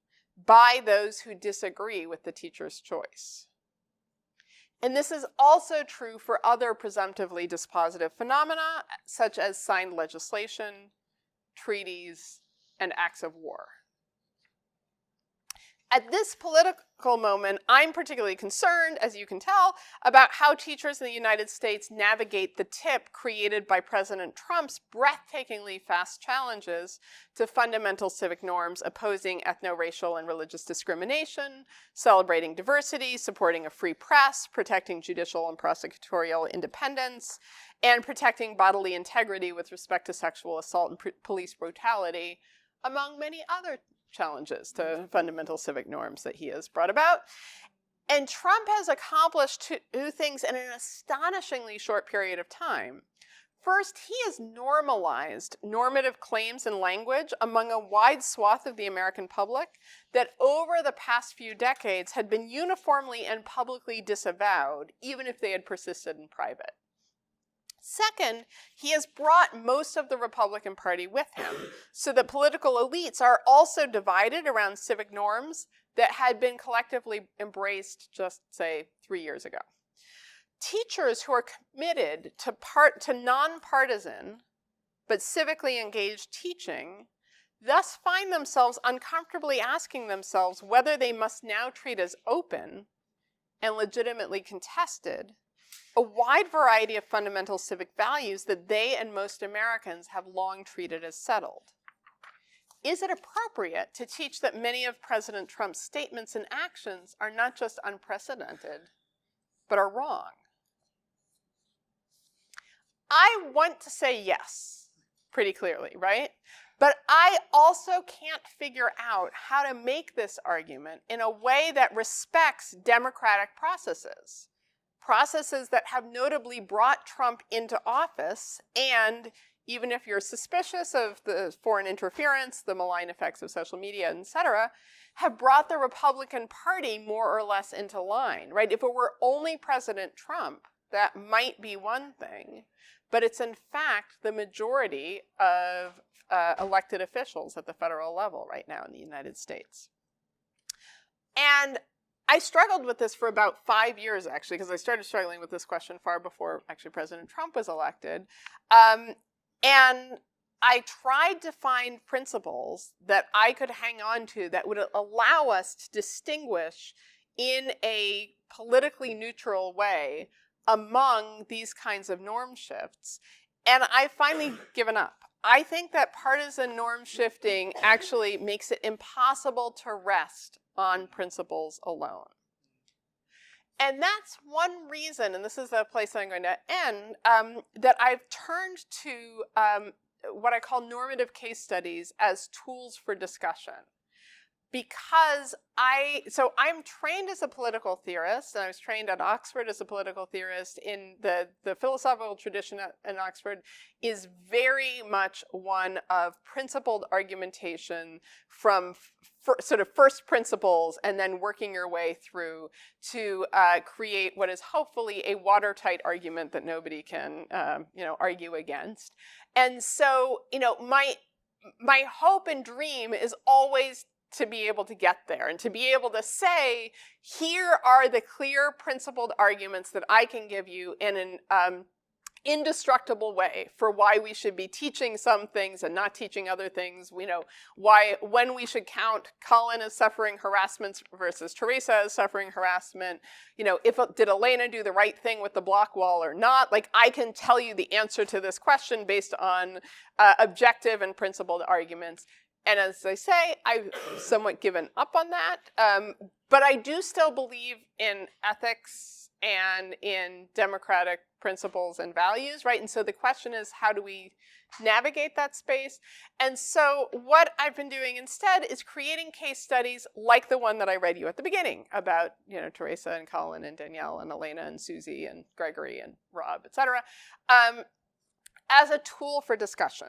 by those who disagree with the teacher's choice. And this is also true for other presumptively dispositive phenomena, such as signed legislation, treaties, and acts of war. At this political moment, I'm particularly concerned, as you can tell, about how teachers in the United States navigate the tip created by President Trump's breathtakingly fast challenges to fundamental civic norms opposing ethno-racial and religious discrimination, celebrating diversity, supporting a free press, protecting judicial and prosecutorial independence, and protecting bodily integrity with respect to sexual assault and police brutality, among many other challenges to fundamental civic norms that he has brought about. And Trump has accomplished two things in an astonishingly short period of time. First, he has normalized normative claims and language among a wide swath of the American public that over the past few decades had been uniformly and publicly disavowed, even if they had persisted in private. Second, he has brought most of the Republican Party with him, so that political elites are also divided around civic norms that had been collectively embraced just, say, 3 years ago. Teachers who are committed to nonpartisan but civically engaged teaching thus find themselves uncomfortably asking themselves whether they must now treat as open and legitimately contested a wide variety of fundamental civic values that they and most Americans have long treated as settled. Is it appropriate to teach that many of President Trump's statements and actions are not just unprecedented, but are wrong? I want to say yes, pretty clearly, right? But I also can't figure out how to make this argument in a way that respects democratic processes that have notably brought Trump into office, and even if you're suspicious of the foreign interference, the malign effects of social media, etc., have brought the Republican Party more or less into line, right? If it were only President Trump, that might be one thing, but it's in fact the majority of elected officials at the federal level right now in the United States. And I struggled with this for about 5 years, actually, because I started struggling with this question far before actually President Trump was elected. And I tried to find principles that I could hang on to that would allow us to distinguish in a politically neutral way among these kinds of norm shifts. And I've finally given up. I think that partisan norm shifting actually makes it impossible to rest on principles alone. And that's one reason, and this is the place I'm going to end, that I've turned to what I call normative case studies as tools for discussion. Because I'm trained as a political theorist, and I was trained at Oxford as a political theorist. In the philosophical tradition in Oxford is very much one of principled argumentation from sort of first principles and then working your way through to create what is hopefully a watertight argument that nobody can argue against. And so, my hope and dream is always to be able to get there and to be able to say, here are the clear principled arguments that I can give you in an indestructible way for why we should be teaching some things and not teaching other things. When we should count Colin as suffering harassment versus Teresa as suffering harassment. Did Elena do the right thing with the block wall or not? I can tell you the answer to this question based on objective and principled arguments. And as I say, I've somewhat given up on that. But I do still believe in ethics and in democratic principles and values, right? And so the question is, how do we navigate that space? And so what I've been doing instead is creating case studies like the one that I read you at the beginning about, Teresa and Colin and Danielle and Elena and Susie and Gregory and Rob, et cetera, as a tool for discussion.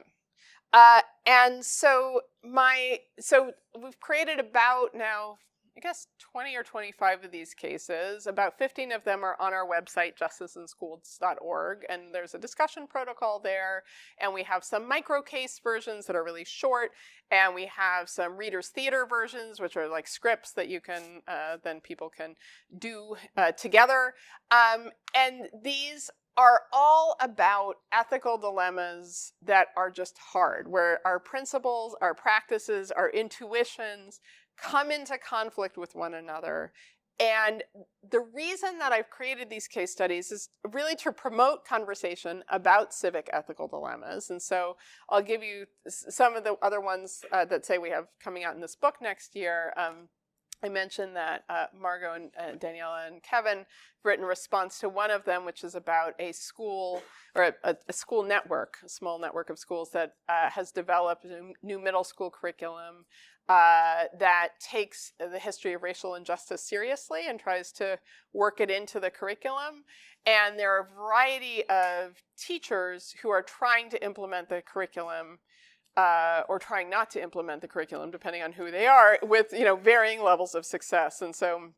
And so we've created about now, I guess 20 or 25 of these cases. About 15 of them are on our website, justiceinschools.org, and there's a discussion protocol there, and we have some micro case versions that are really short, and we have some readers theater versions, which are like scripts that you can, then people can do together. And these are all about ethical dilemmas that are just hard, where our principles, our practices, our intuitions come into conflict with one another. And the reason that I've created these case studies is really to promote conversation about civic ethical dilemmas. And so I'll give you some of the other ones that say we have coming out in this book next year. I mentioned that Margot and Daniela and Kevin have written a response to one of them, which is about a school or a school network, a small network of schools that has developed a new middle school curriculum that takes the history of racial injustice seriously and tries to work it into the curriculum. And there are a variety of teachers who are trying to implement the curriculum or trying not to implement the curriculum, depending on who they are, with varying levels of success. And so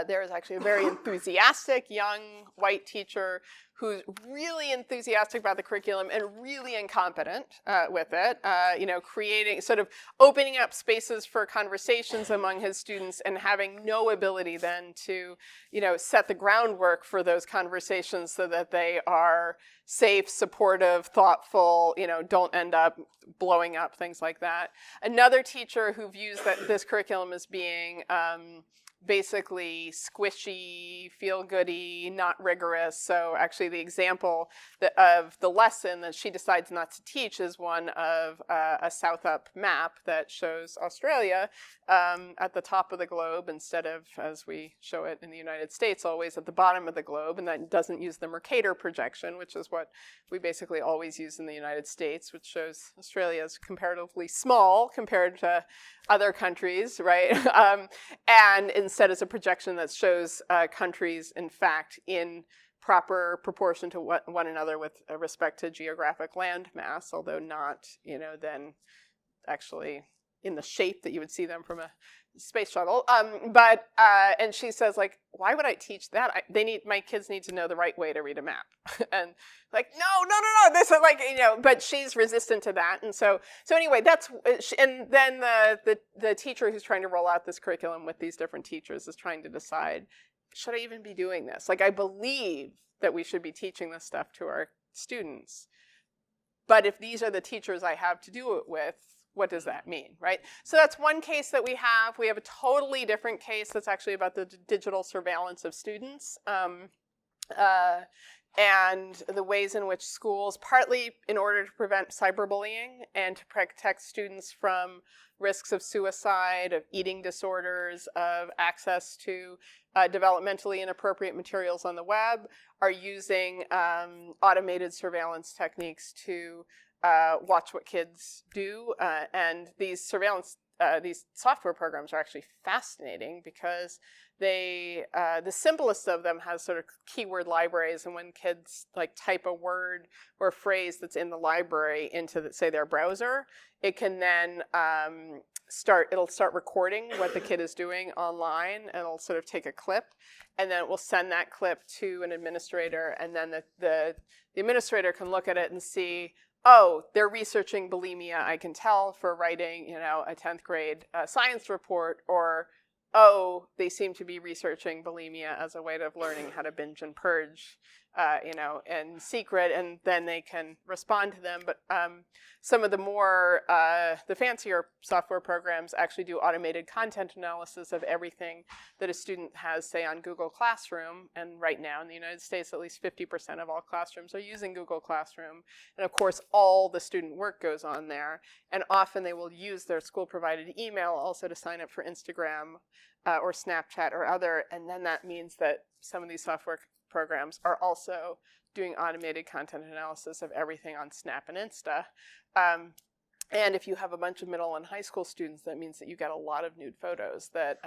there is actually a very enthusiastic young white teacher who's really enthusiastic about the curriculum and really incompetent with it, creating, sort of opening up spaces for conversations among his students and having no ability then to, set the groundwork for those conversations so that they are safe, supportive, thoughtful, don't end up blowing up, things like that. Another teacher who views that this curriculum as being basically squishy, feel-goody, not rigorous. So actually the example of the lesson that she decides not to teach is one of a South Up map that shows Australia at the top of the globe instead of, as we show it in the United States, always at the bottom of the globe, and that doesn't use the Mercator projection, which is what we basically always use in the United States, which shows Australia is comparatively small compared to other countries, right? And instead it's a projection that shows countries, in fact, in proper proportion to one another with respect to geographic land mass, although not, then actually in the shape that you would see them from a space shuttle. And she says, like, why would I teach that? My kids need to know the right way to read a map. And like, no, this is like, but she's resistant to that. And so anyway, and then the teacher who's trying to roll out this curriculum with these different teachers is trying to decide, should I even be doing this? Like, I believe that we should be teaching this stuff to our students. But if these are the teachers I have to do it with, what does that mean, right? So that's one case that we have. We have a totally different case that's actually about the digital surveillance of students and the ways in which schools, partly in order to prevent cyberbullying and to protect students from risks of suicide, of eating disorders, of access to developmentally inappropriate materials on the web, are using automated surveillance techniques to watch what kids do. And these these software programs are actually fascinating because the simplest of them has sort of keyword libraries, and when kids like type a word or a phrase that's in the library into, say, their browser, it can then it'll start recording what the kid is doing online, and it'll sort of take a clip, and then it will send that clip to an administrator, and then the administrator can look at it and see, oh, they're researching bulimia, I can tell, for writing, a 10th grade science report, or, oh, they seem to be researching bulimia as a way of learning how to binge and purge, in secret, and then they can respond to them. But some of the more, the fancier software programs actually do automated content analysis of everything that a student has, say, on Google Classroom. And right now in the United States, at least 50% of all classrooms are using Google Classroom. And of course, all the student work goes on there. And often they will use their school-provided email also to sign up for Instagram or Snapchat or other. And then that means that some of these software programs are also doing automated content analysis of everything on Snap and Insta. And if you have a bunch of middle and high school students, that means that you get a lot of nude photos that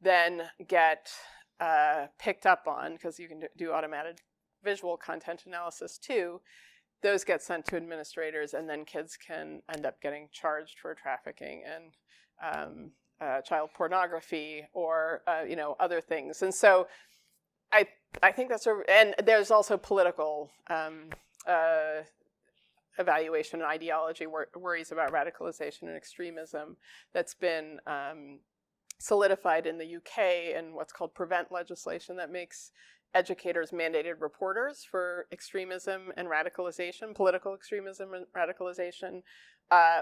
then get picked up on, because you can do automated visual content analysis too. Those get sent to administrators, and then kids can end up getting charged for trafficking and child pornography or other things. And so I think that's and there's also political evaluation and ideology worries about radicalization and extremism that's been solidified in the UK in what's called prevent legislation that makes educators mandated reporters for extremism and radicalization, political extremism and radicalization,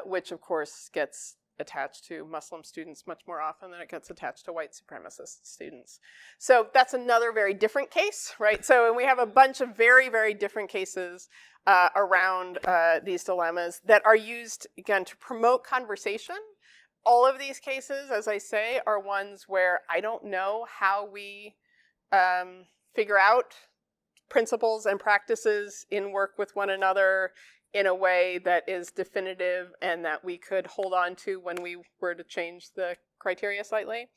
which of course gets attached to Muslim students much more often than it gets attached to white supremacist students. So that's another very different case, right? So and we have a bunch of very, very different cases around these dilemmas that are used, again, to promote conversation. All of these cases, as I say, are ones where I don't know how we figure out principles and practices in work with one another in a way that is definitive and that we could hold on to when we were to change the criteria slightly.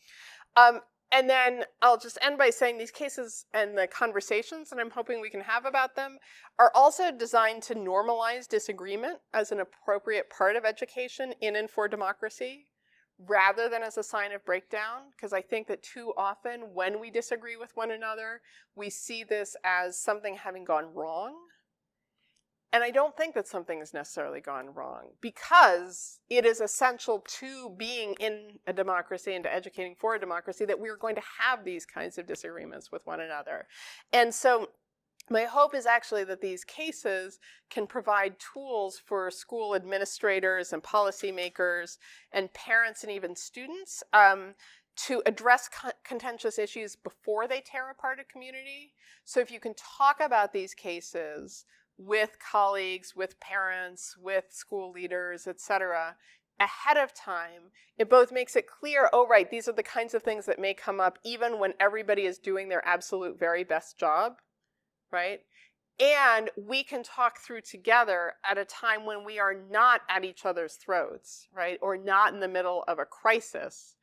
And then I'll just end by saying these cases and the conversations that I'm hoping we can have about them are also designed to normalize disagreement as an appropriate part of education in and for democracy, rather than as a sign of breakdown, because I think that too often when we disagree with one another, we see this as something having gone wrong. And I don't think that something has necessarily gone wrong, because it is essential to being in a democracy and to educating for a democracy that we're going to have these kinds of disagreements with one another. And so my hope is actually that these cases can provide tools for school administrators and policymakers and parents and even students to address contentious issues before they tear apart a community. So if you can talk about these cases with colleagues, with parents, with school leaders, etc., ahead of time, it both makes it clear, oh, right, these are the kinds of things that may come up even when everybody is doing their absolute very best job, right? And we can talk through together at a time when we are not at each other's throats, right? Or not in the middle of a crisis,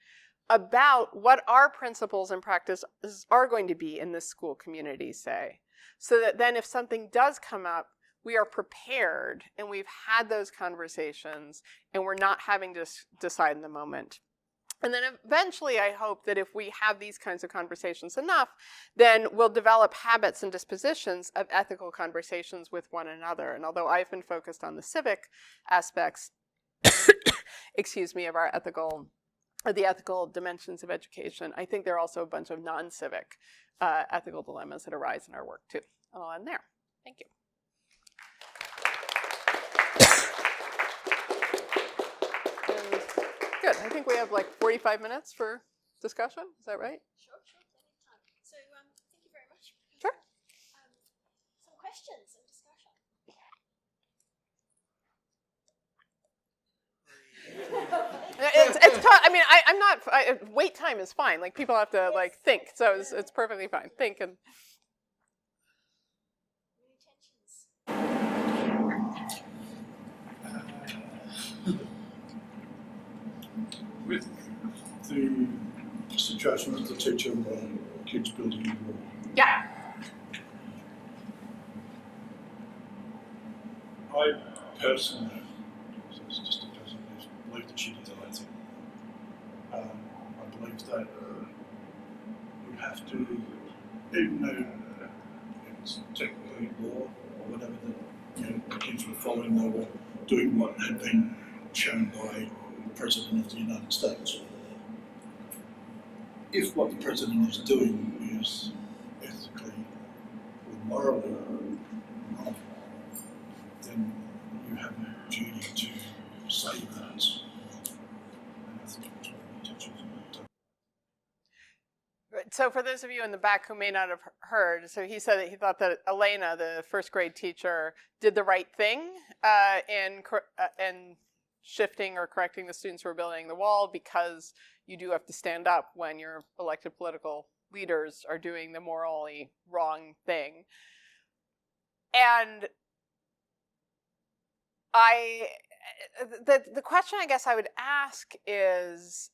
about what our principles and practices are going to be in this school community, say. So that then if something does come up, we are prepared and we've had those conversations and we're not having to decide in the moment. And then eventually, I hope that if we have these kinds of conversations enough, then we'll develop habits and dispositions of ethical conversations with one another. And although I've been focused on the civic aspects, excuse me, of our the ethical dimensions of education, I think there are also a bunch of non-civic ethical dilemmas that arise in our work too. And I'll end there. Thank you. And good. I think we have like 45 minutes for discussion. Is that right? Sure, plenty of time. So thank you very much. Sure. Some questions and discussion. It's tough. I mean, I'm not. Wait time is fine. Like people have to like think, so it's perfectly fine. Think and. With the situation with the teacher and the kids building the wall. Yeah. I personally, so it's just a person who's believed that she did the right thing. I believe that you have to, even though it's technically law or whatever, that the kids were following, they were doing what had been shown by the President of the United States. If what the President is doing is ethically or morally wrong, then you have a duty to say that. And I think that's what the teachers have done. So for those of you in the back who may not have heard, so he said that he thought that Elena, the first grade teacher, did the right thing in shifting or correcting the students who are building the wall, because you do have to stand up when your elected political leaders are doing the morally wrong thing. And the question I guess I would ask is,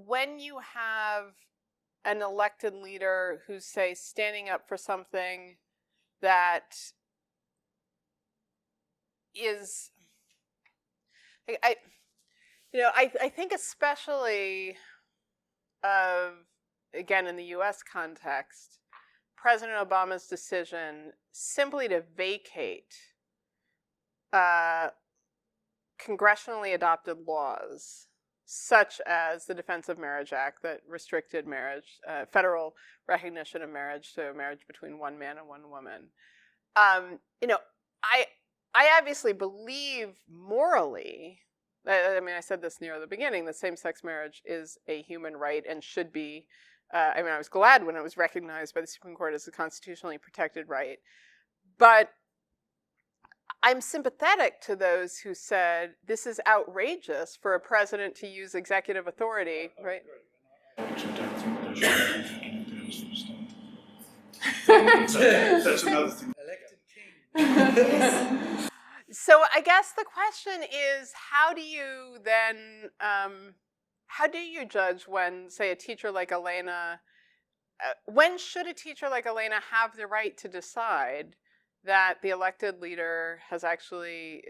when you have an elected leader who's, say, standing up for something that is, I think especially, again, in the U.S. context, President Obama's decision simply to vacate congressionally adopted laws, such as the Defense of Marriage Act that restricted marriage, federal recognition of marriage to a marriage between one man and one woman. I obviously believe morally I mean, I said this near the beginning, that same-sex marriage is a human right and should be, I mean, I was glad when it was recognized by the Supreme Court as a constitutionally protected right. But I'm sympathetic to those who said this is outrageous for a president to use executive authority, right? I actually don't think they should be girls for the start. That's another thing. Elected king. So I guess the question is, how do you then, how do you judge when, say, a teacher like Elena, when should a teacher like Elena have the right to decide that the elected leader has actually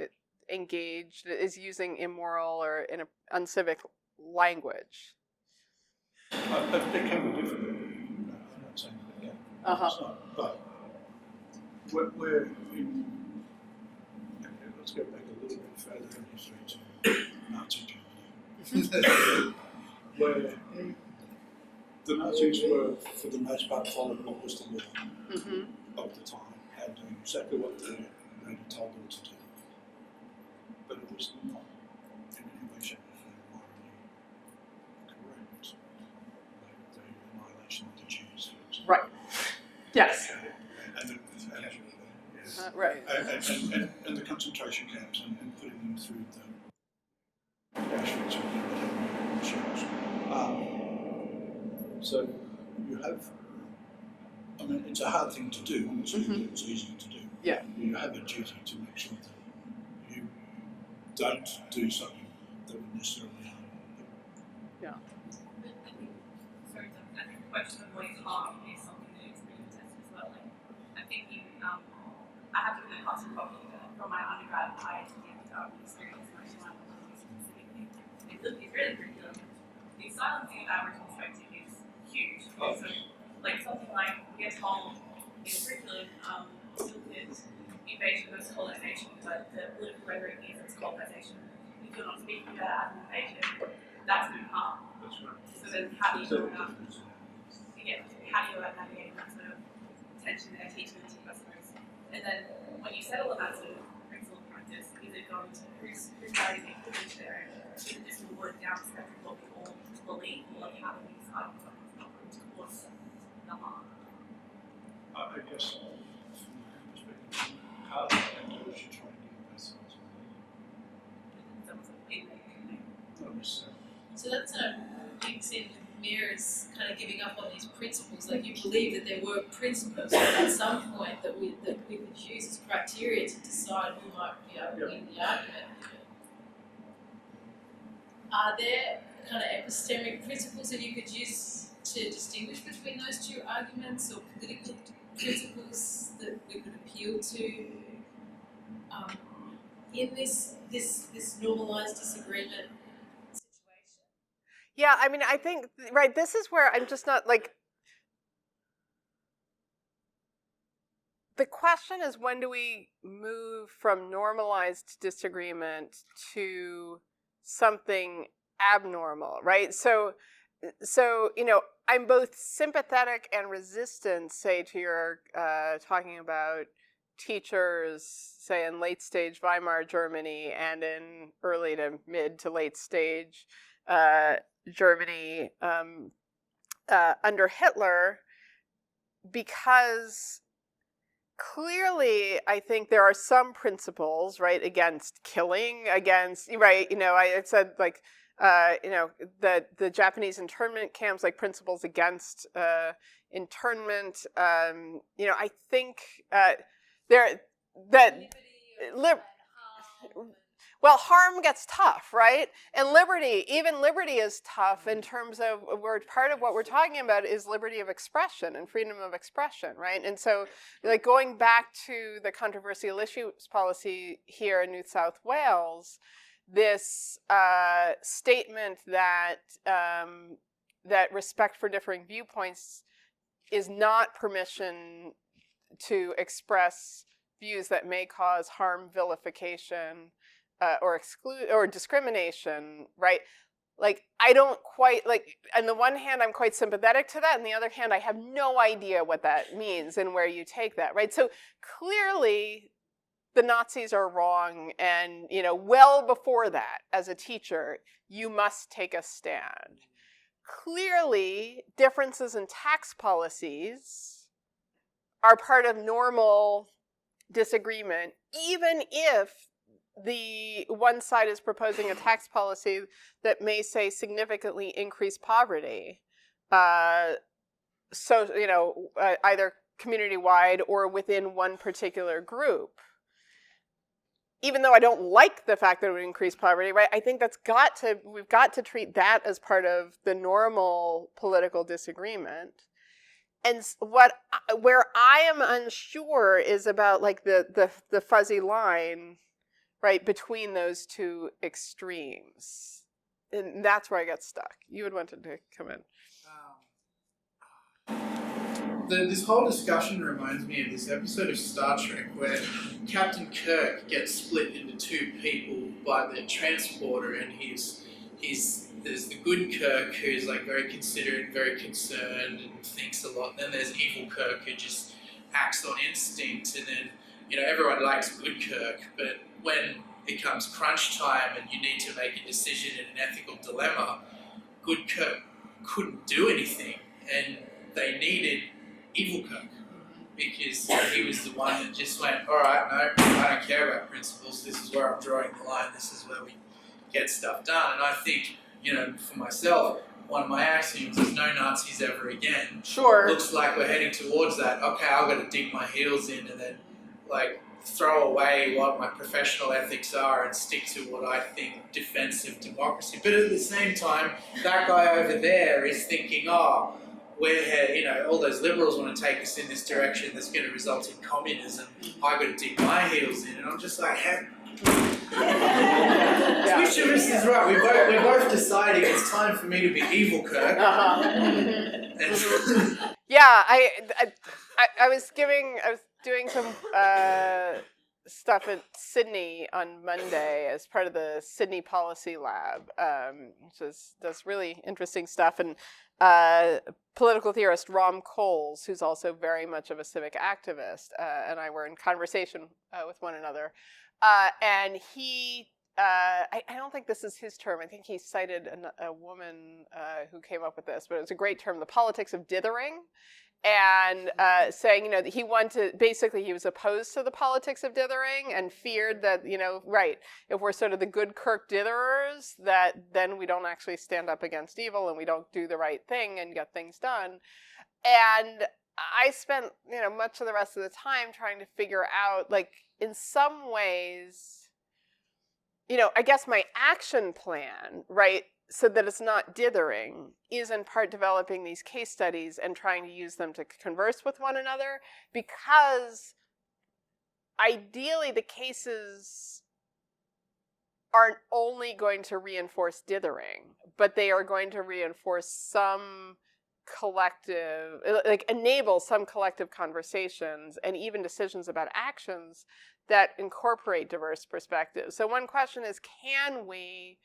engaged, is using immoral or uncivic language? It can be difficult. I'm not saying that it can. It's not. But we're in. Let's go back a little bit further in history to Nazi Germany, where the Nazis were, for the most part, following what was the law of the time, and doing exactly what the lady told them to do. But it was not in any way, shape, or form morally correct. Like the annihilation of the Jews, for example. Right. Yes. Right. And the concentration camps and putting them through the Auschwitz and shells. So you have, I mean, it's a hard thing to do, and it's easy to do. Yeah. You have a duty to make sure that you don't do something that would necessarily harm people. Yeah. Sorry, I think the question of what is harm is something that is really tested as well. Like, I'm thinking, I have to do a class of property from my undergrad. I did experience most of my specifically. It's really curriculum. The silencing of Aboriginal perspective is huge. So, like something like we get told in curriculum, look at invasion versus colonization, but the political rhetoric is it's colonization. If you're not speaking about invasion, that's doing harm. That's right. So then how do you go about navigating that sort of tension and teaching the team, I suppose? And then when you settle on that sort of principle of practice, is it going to who's values being put into there? Is it just watered down to what we all believe, or like how do we decide what's not going to cause the harm? I guess from my perspective, how do you try to get both sides of it? Not necessarily. So that's a big sense of Meira's kind of giving up on these principles. Like, you believe that there were principles at some point that we could use as criteria to decide who might be able to win the argument. Are there kind of epistemic principles that you could use to distinguish between those two arguments, or political principles that we could appeal to in this normalized disagreement situation? Yeah, I mean, I think, right, this is where I'm just not, like, the question is, when do we move from normalized disagreement to something abnormal, right? So, you know, I'm both sympathetic and resistant, say, to your talking about teachers, say, in late stage Weimar Germany and in early to mid to late stage Germany under Hitler, because clearly I think there are some principles, right, against killing, against, right, you know, I said, like, you know, the Japanese internment camps, like principles against internment, you know, I think well, harm gets tough, right? And even liberty is tough in terms of, part of what we're talking about is liberty of expression and freedom of expression, right? And so, like, going back to the controversial issues policy here in New South Wales, this statement that that respect for differing viewpoints is not permission to express views that may cause harm, vilification, or exclude or discrimination, right? Like, I don't quite, like, on the one hand, I'm quite sympathetic to that. On the other hand, I have no idea what that means and where you take that, right? So clearly, the Nazis are wrong, and, you know, well before that, as a teacher, you must take a stand. Clearly, differences in tax policies are part of normal disagreement, even if the one side is proposing a tax policy that may say significantly increase poverty. So, you know, either community-wide or within one particular group. Even though I don't like the fact that it would increase poverty, right? I think we've got to treat that as part of the normal political disagreement. And where I am unsure is about like the fuzzy line, right, between those two extremes. And that's where I get stuck. You had wanted to come in. This whole discussion reminds me of this episode of Star Trek where Captain Kirk gets split into two people by the transporter, and there's the good Kirk who's like very considerate, very concerned, and thinks a lot. And then there's evil Kirk who just acts on instinct, and then, you know, everyone likes good Kirk, but when it comes crunch time and you need to make a decision in an ethical dilemma, good Kirk couldn't do anything, and they needed evil Kirk, because he was the one that just went, all right, no, I don't care about principles, this is where I'm drawing the line, this is where we get stuff done. And I think, you know, for myself, one of my axioms is no Nazis ever again. Sure. Looks like we're heading towards that. Okay, I've got to dig my heels in and then, like, throw away what my professional ethics are and stick to what I think defensive democracy. But at the same time, that guy over there is thinking, oh, we're, you know, all those liberals want to take us in this direction that's going to result in communism. I've got to dig my heels in. And I'm just like, hey, which of us is right? We're both deciding it's time for me to be evil Kirk. Yeah, I was doing some stuff at Sydney on Monday as part of the Sydney Policy Lab, which does really interesting stuff. And political theorist Rom Coles, who's also very much of a civic activist, and I were in conversation with one another. And he, I don't think this is his term. I think he cited a woman who came up with this, but it was a great term, the politics of dithering. And saying, you know, that he was opposed to the politics of dithering and feared that, you know, right, if we're sort of the good Kirk ditherers, that then we don't actually stand up against evil and we don't do the right thing and get things done. And I spent, you know, much of the rest of the time trying to figure out, like, in some ways, you know, I guess my action plan, right, so that it's not dithering, is in part developing these case studies and trying to use them to converse with one another, because ideally the cases aren't only going to reinforce dithering, but they are going to reinforce some collective, like enable some collective conversations and even decisions about actions that incorporate diverse perspectives. So one question is, can we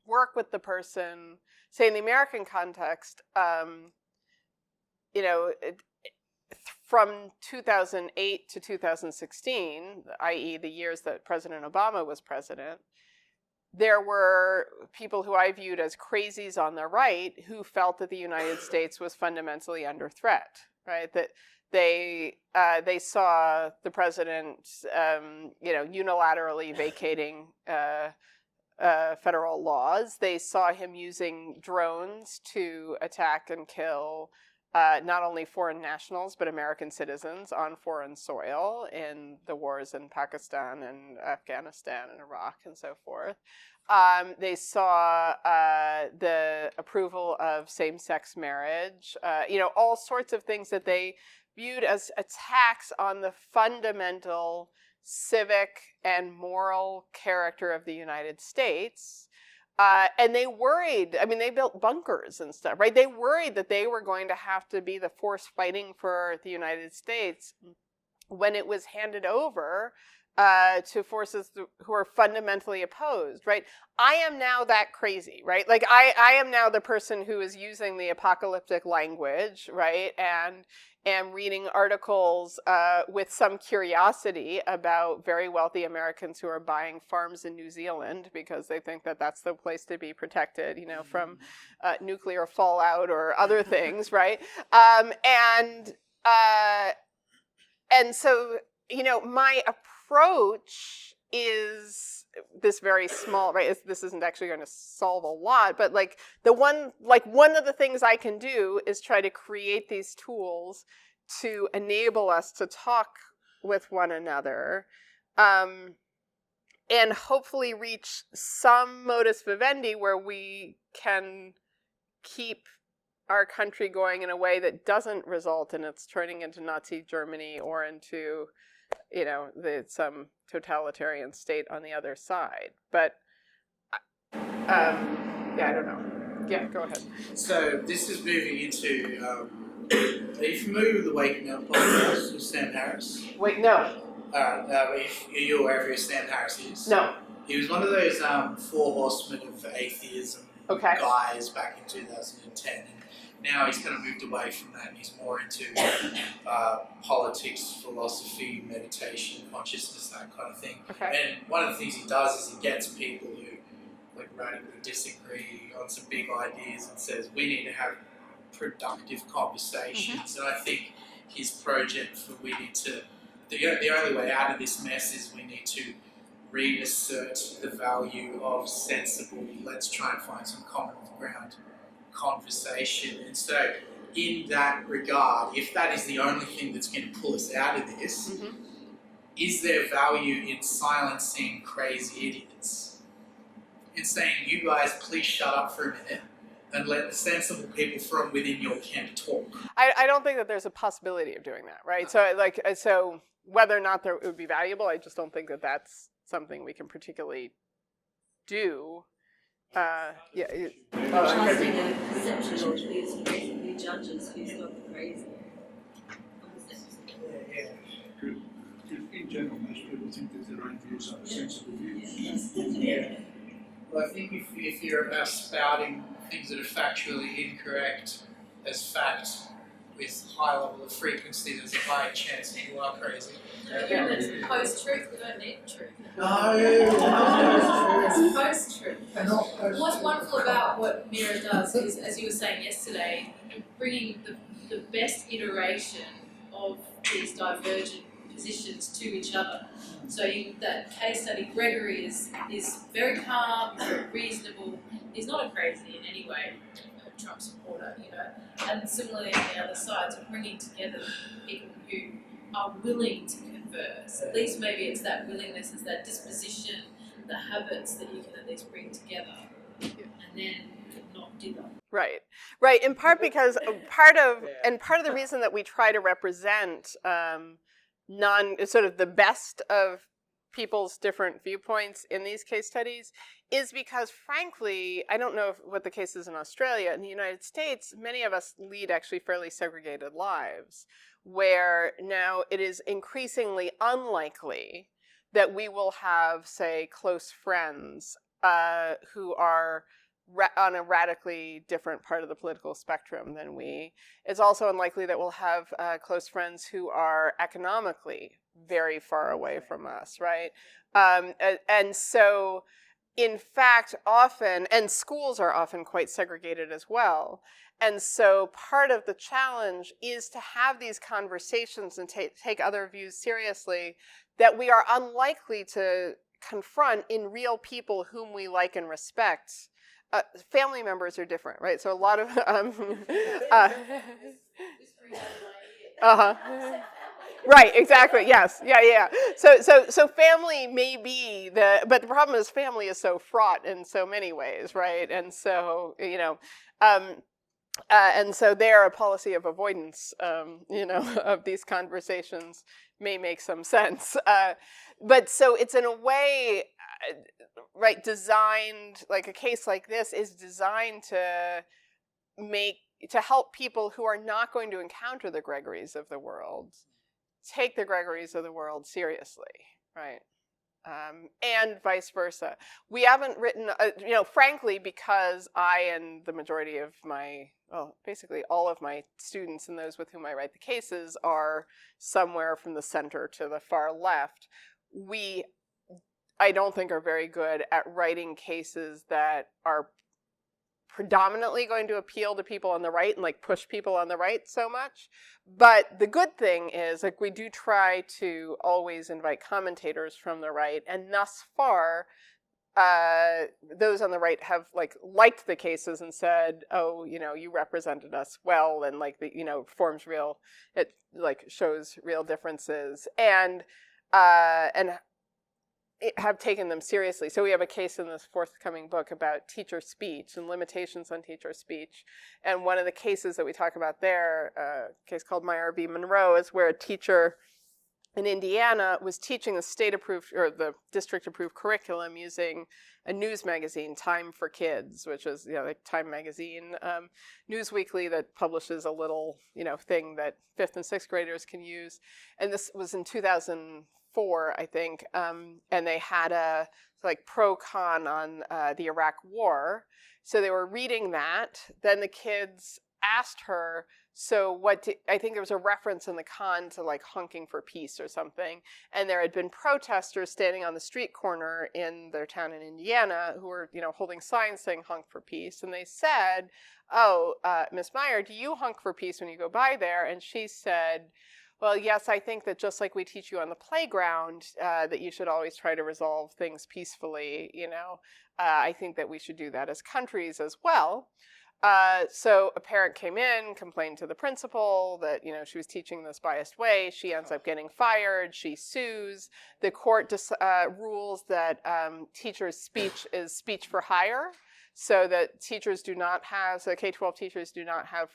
work with the person, say in the American context, you know, from 2008 to 2016, i.e. the years that President Obama was president, there were people who I viewed as crazies on the right who felt that the United States was fundamentally under threat, right? That they saw the president, you know, unilaterally vacating federal laws. They saw him using drones to attack and kill not only foreign nationals, but American citizens on foreign soil in the wars in Pakistan and Afghanistan and Iraq and so forth. They saw the approval of same-sex marriage, you know, all sorts of things that they viewed as attacks on the fundamental civic and moral character of the United States. And they worried, I mean, they built bunkers and stuff, right? They worried that they were going to have to be the force fighting for the United States when it was handed over to forces who are fundamentally opposed, right? I am now that crazy, right? Like I am now the person who is using the apocalyptic language, right? And am reading articles with some curiosity about very wealthy Americans who are buying farms in New Zealand because they think that that's the place to be protected, you know, from nuclear fallout or other things, right? And so, you know, my approach is this very small, right? This isn't actually going to solve a lot, but like one of the things I can do is try to create these tools to enable us to talk with one another, and hopefully reach some modus vivendi where we can keep our country going in a way that doesn't result in its turning into Nazi Germany or into, you know, some totalitarian state on the other side. But, yeah, I don't know. Yeah, go ahead. So this is moving into. Are you familiar with the Waking Up podcast with Sam Harris? Wait, no. If you're aware of who Sam Harris is? No. He was one of those four horsemen of atheism guys back in 2010. And now he's kind of moved away from that and he's more into politics, philosophy, meditation, consciousness, that kind of thing. Okay. And one of the things he does is he gets people who like radically disagree on some big ideas and says we need to have productive conversations. And I think his project for we need to, the only way out of this mess is we need to reassert the value of sensible, let's try and find some common ground conversation. And so in that regard, if that is the only thing that's going to pull us out of this, is there value in silencing crazy idiots? In saying, you guys please shut up for a minute and let the sensible people from within your camp talk. I don't think that there's a possibility of doing that, right? So whether or not it would be valuable, I just don't think that that's something we can particularly do. Trusting a perception of these basically judges who's got the crazy. In general, most people think that their own views are sensible views. Well, I think if you're spouting things that are factually incorrect as fact with high level of frequency, there's a high chance that you are crazy. It's post-truth, we don't need truth. No, It's post-truth. What's wonderful about what Meira does is, as you were saying yesterday, bringing the best iteration of these divergent positions to each other. So that case study, Gregory is very calm, he's very reasonable, he's not a crazy in any way, a Trump supporter, you know. And similarly on the other side, so bringing together people who are willing to converse. At least maybe it's that willingness, it's that disposition, the habits that you can at least bring together, and then not dither. Right. In part because part of the reason that we try to represent sort of the best of people's different viewpoints in these case studies is because, frankly, I don't know what the case is in Australia. In the United States, many of us lead actually fairly segregated lives, where now it is increasingly unlikely that we will have, say, close friends who are on a radically different part of the political spectrum than we. It's also unlikely that we'll have close friends who are economically very far away from us, right? And so, in fact, often, and schools are often quite segregated as well. And so part of the challenge is to have these conversations and take other views seriously that we are unlikely to confront in real people whom we like and respect. Family members are different, right? So a lot of right, exactly. Yes, yeah. So family may be but the problem is family is so fraught in so many ways, right? And so and so there, a policy of avoidance, of these conversations may make some sense. But so it's in a way, right, designed, like a case like this is designed to help people who are not going to encounter the Gregorys of the world take the Gregorys of the world seriously, Right. And vice versa. We haven't written, frankly, because I and the majority of basically all of my students and those with whom I write the cases are somewhere from the center to the far left. I don't think are very good at writing cases that are predominantly going to appeal to people on the right and like push people on the right so much. But the good thing is, like, we do try to always invite commentators from the right, and thus far those on the right have liked the cases and said, oh, you represented us well, and it shows real differences, and have taken them seriously. So we have a case in this forthcoming book about teacher speech and limitations on teacher speech. And one of the cases that we talk about there, a case called Meira v. Monroe, is where a teacher in Indiana was teaching the state-approved or the district-approved curriculum using a news magazine, Time for Kids, which is like Time magazine, news weekly that publishes a little thing that 5th and 6th graders can use. And this was in 2004, I think, and they had a pro-con on the Iraq War. So they were reading that. Then the kids asked her, so I think there was a reference in the con to honking for peace or something. And there had been protesters standing on the street corner in their town in Indiana who were, holding signs saying honk for peace. And they said, oh, Miss Meyer, do you honk for peace when you go by there? And she said, well, yes, I think that just like we teach you on the playground, that you should always try to resolve things peacefully, I think that we should do that as countries as well. So a parent came in, complained to the principal that, she was teaching this biased way. She ends up getting fired. She sues. The court rules that teachers' speech is speech for hire, so that teachers do not have, so K-12 teachers do not have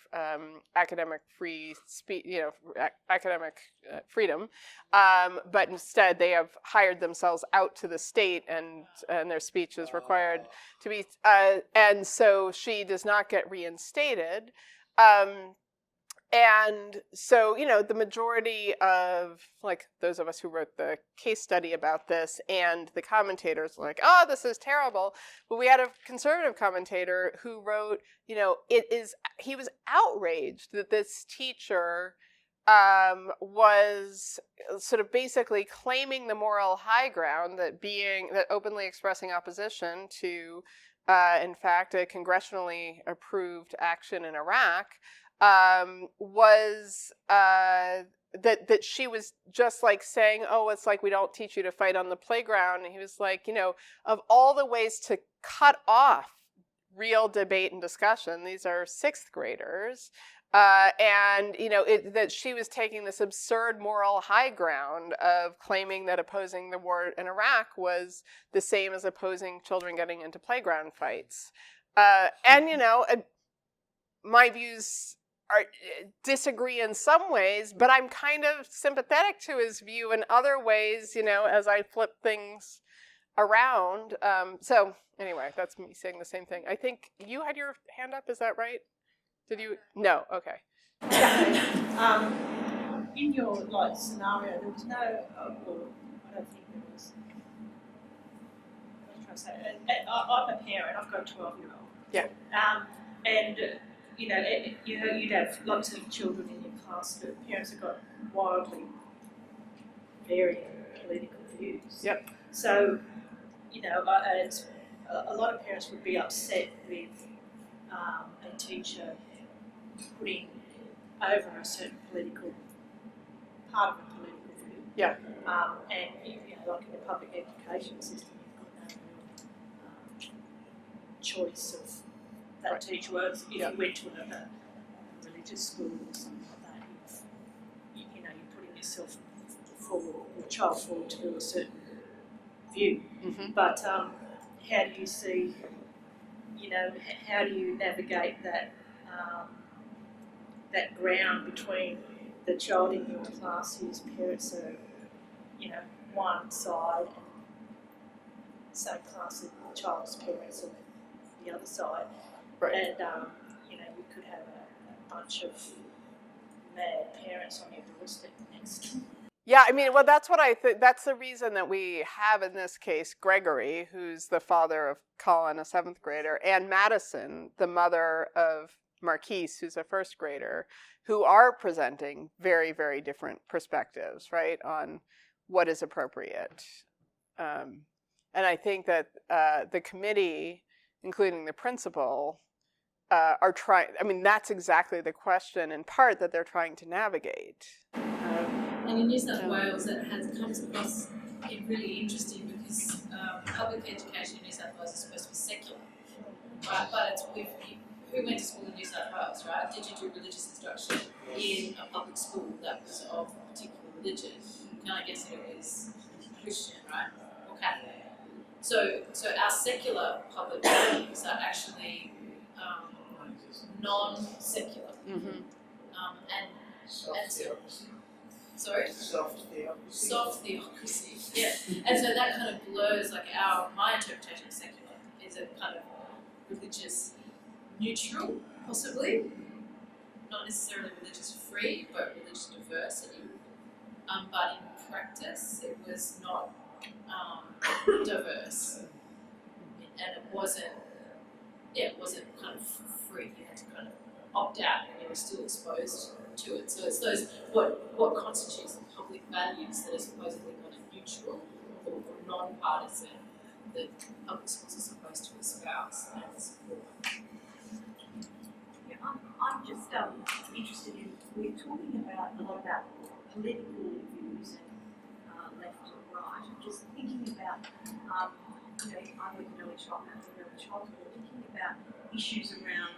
academic free speech, academic freedom, but instead they have hired themselves out to the state, and their speech is required to be, and so she does not get reinstated. And so, the majority of those of us who wrote the case study about this and the commentators were like, oh, this is terrible. But we had a conservative commentator who wrote, he was outraged that this teacher was sort of basically claiming the moral high ground that openly expressing opposition to, in fact, a congressionally approved action in Iraq was that she was just saying, oh, it's we don't teach you to fight on the playground. And he was like, of all the ways to cut off real debate and discussion, these are 6th graders. And, that she was taking this absurd moral high ground of claiming that opposing the war in Iraq was the same as opposing children getting into playground fights. My views disagree in some ways, but I'm kind of sympathetic to his view in other ways, as I flip things around. So anyway, that's me saying the same thing. I think you had your hand up, is that right? Did you? No, okay. In your scenario, there was no, I don't think there was. I'm trying to say, I'm a parent. I've got a 12-year-old. Yeah. And you'd have lots of children in your class, but parents have got wildly varying political views. Yep. So, a lot of parents would be upset with a teacher putting over a certain political part of a political view. Yeah. And in the public education system, you've got no real choice of that right. teacher. Whereas if you went to a religious school or something like that, you're putting yourself forward, your child forward to do a certain view. Mm-hmm. But how do you see, how do you navigate that that ground between the child in your class whose parents are, one side, and same class as the child's parents are the other side, Right. and you could have a bunch of mad parents on your doorstep next. Yeah, I mean, well, that's what I think. That's the reason that we have in this case Gregory, who's the father of Colin, a 7th grader, and Madison, the mother of Marquise, who's a 1st grader, who are presenting very, very different perspectives, right, on what is appropriate. And I think that the committee, including the principal, are trying. I mean, that's exactly the question, in part, that they're trying to navigate. And in New South Wales, that comes across really interesting because public education in New South Wales is supposed to be secular, right? But it's who went to school in New South Wales, right? Did you do religious instruction in a public school that was of a particular religion? And I guess it was Christian, right, or Catholic. So our secular public schools are actually non-secular, Mm-hmm. and Soft so- theocracy. sorry. Soft theocracy. Soft theocracy, yeah. And so that kind of blurs, like my interpretation of secular is a kind of religious neutral, possibly. Not necessarily religious free, but religious diversity. But in practice, it was not diverse. And it wasn't kind of free. You had to kind of opt out and you were still exposed to it. So it's those what constitutes the public values that are supposedly kind of neutral or non-partisan that public schools are supposed to espouse and support. Yeah, I'm just interested in, we're talking about a lot about political views and left and right. I'm just thinking about, I work in early childhood, thinking about issues around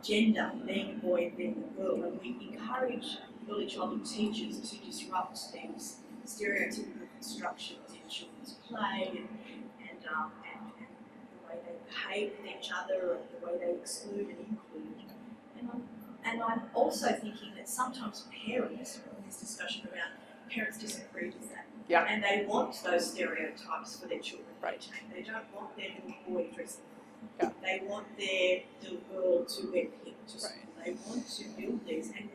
gender, being a boy and being a girl, and we encourage early childhood teachers to disrupt these stereotypical constructions in children's play and the way they behave with each other and the way they exclude and include. And I'm also thinking that sometimes parents, in this discussion around parents disagree with that. Yeah. And they want those stereotypes for their children. Right. They don't want their little boy dressing. Yeah. They want their little girl to wear pink to school. Right. They want to build these, and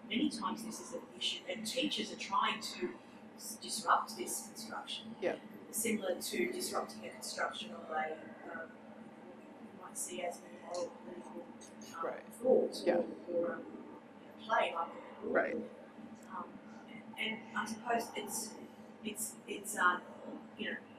many times this is an issue, and teachers are trying to disrupt this construction. Yeah. Similar to disrupting a construction of a you might see as a moral political Right. thought Yeah. or play like that. Right. And I suppose it's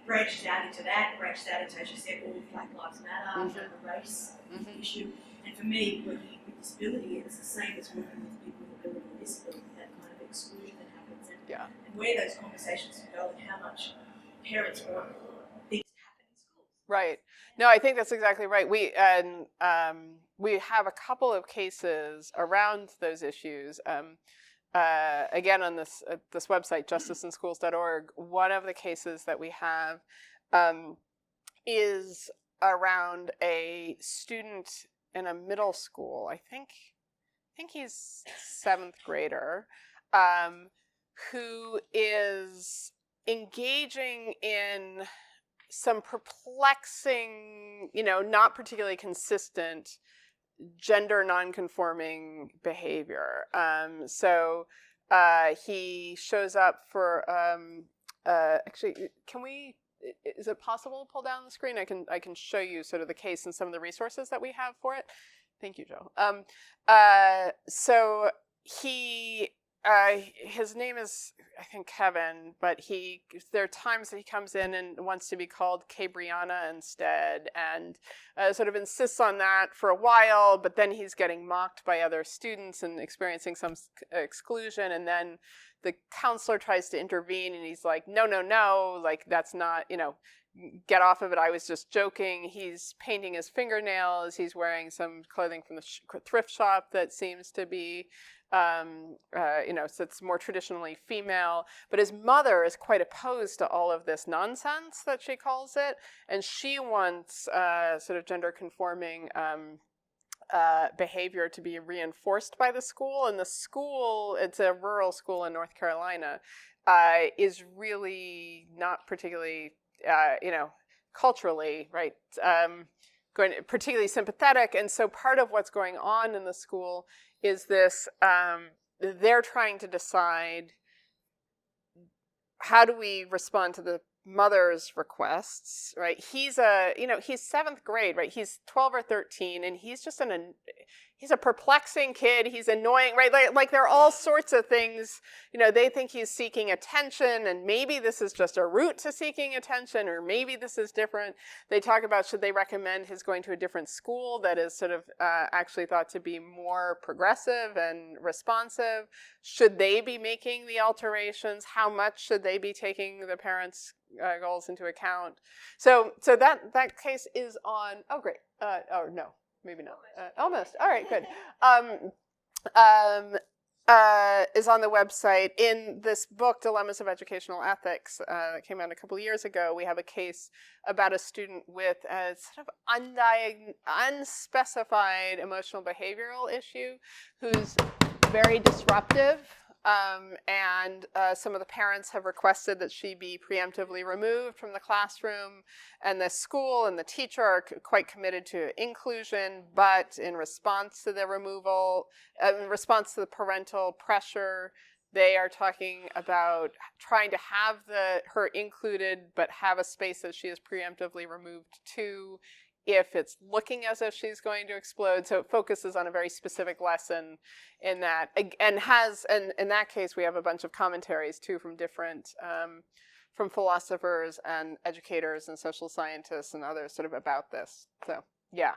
branched out into that, branched out into, as you said, all Black Lives Matter, Mhm. the race Mhm. issue. And for me, working with disability, it's the same as working with people with ability and disability, that kind of exclusion that happens, and where those conversations go and how much parents want things to happen in schools. Right. No, I think that's exactly right. We have a couple of cases around those issues. Again, on this website, justiceinschools.org, one of the cases that we have is around a student in a middle school. I think he's 7th grader, who is engaging in some perplexing, not particularly consistent gender nonconforming behavior. So he shows up for actually, is it possible to pull down the screen? I can show you sort of the case and some of the resources that we have for it. Thank you, Joe. So he his name is, I think, Kevin, but there are times that he comes in and wants to be called Cabriana instead, and sort of insists on that for a while, but then he's getting mocked by other students and experiencing some exclusion, and then the counselor tries to intervene, and he's like, no, like, that's not, get off of it, I was just joking. He's painting his fingernails, he's wearing some clothing from the thrift shop that seems to be so it's more traditionally female, but his mother is quite opposed to all of this nonsense that she calls it, and she wants sort of gender conforming behavior to be reinforced by the school, and the school, it's a rural school in North Carolina, is really not particularly, culturally, right, particularly sympathetic, and so part of what's going on in the school is this, they're trying to decide how do we respond to the mother's requests, right? He's he's 7th grade, right? He's 12 or 13, and he's just he's a perplexing kid. He's annoying, right? Like there are all sorts of things, they think he's seeking attention, and maybe this is just a route to seeking attention, or maybe this is different. They talk about, should they recommend his going to a different school that is sort of actually thought to be more progressive and responsive? Should they be making the alterations? How much should they be taking the parents' goals into account? So that case is on. Oh, great. Oh no. Maybe not. Almost. All right, good. Is on the website. In this book, Dilemmas of Educational Ethics, that came out a couple of years ago, we have a case about a student with a sort of unspecified emotional behavioral issue who's very disruptive. And some of the parents have requested that she be preemptively removed from the classroom, and the school and the teacher are quite committed to inclusion, but in response to the removal, in response to the parental pressure, they are talking about trying to have her included, but have a space that she is preemptively removed to if it's looking as if she's going to explode. So it focuses on a very specific lesson in that, and in that case, we have a bunch of commentaries too from different, from philosophers and educators and social scientists and others sort of about this. So, yeah.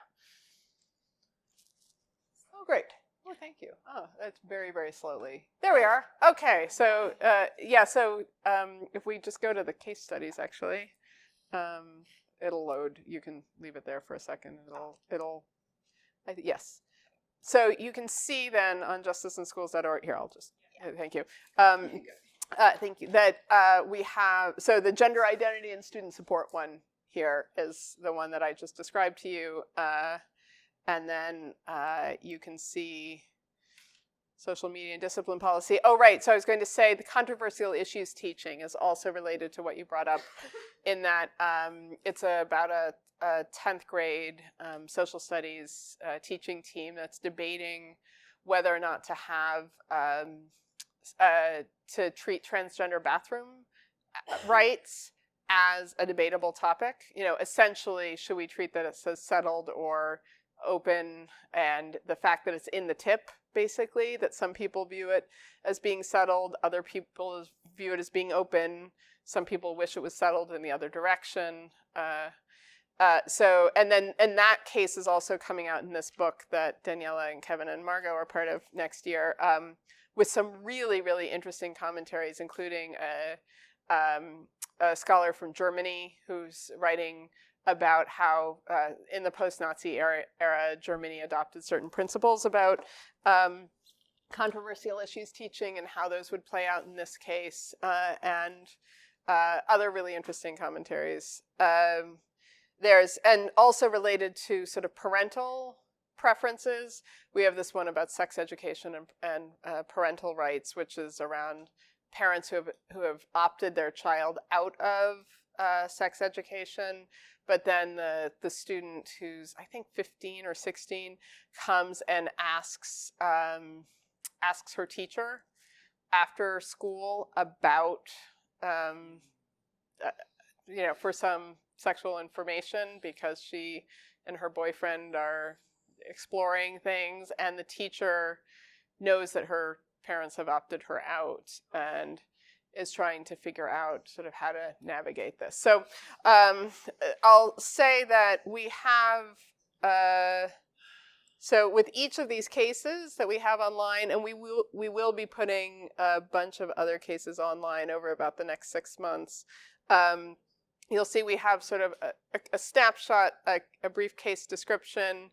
Oh, great. Oh, thank you. Oh, that's very, very slowly. There we are. Okay, so, if we just go to the case studies, actually, it'll load. You can leave it there for a second. Yes. So you can see then on justiceandschools.org. Here, I'll just, thank you. Thank you. That we have, so the gender identity and student support one here is the one that I just described to you. And then you can see social media and discipline policy. Oh, right. So I was going to say the controversial issues teaching is also related to what you brought up in that it's about a 10th grade social studies teaching team that's debating whether or not to have to treat transgender bathroom rights as a debatable topic. Essentially, should we treat that as settled or open, and the fact that it's in the tip, basically, that some people view it as being settled, other people view it as being open, some people wish it was settled in the other direction. And that case is also coming out in this book that Daniela and Kevin and Margot are part of next year, with some really, really interesting commentaries, including a scholar from Germany who's writing about how in the post-Nazi era, Germany adopted certain principles about controversial issues teaching and how those would play out in this case, and other really interesting commentaries. And also related to sort of parental preferences, we have this one about sex education and parental rights, which is around parents who have opted their child out of sex education, but then the student who's, I think, 15 or 16 comes and asks her teacher after school about, for some sexual information, because she and her boyfriend are exploring things, and the teacher knows that her parents have opted her out and is trying to figure out sort of how to navigate this. So I'll say that we have, so with each of these cases that we have online, and we will be putting a bunch of other cases online over about the next 6 months, you'll see we have sort of a snapshot, a brief case description.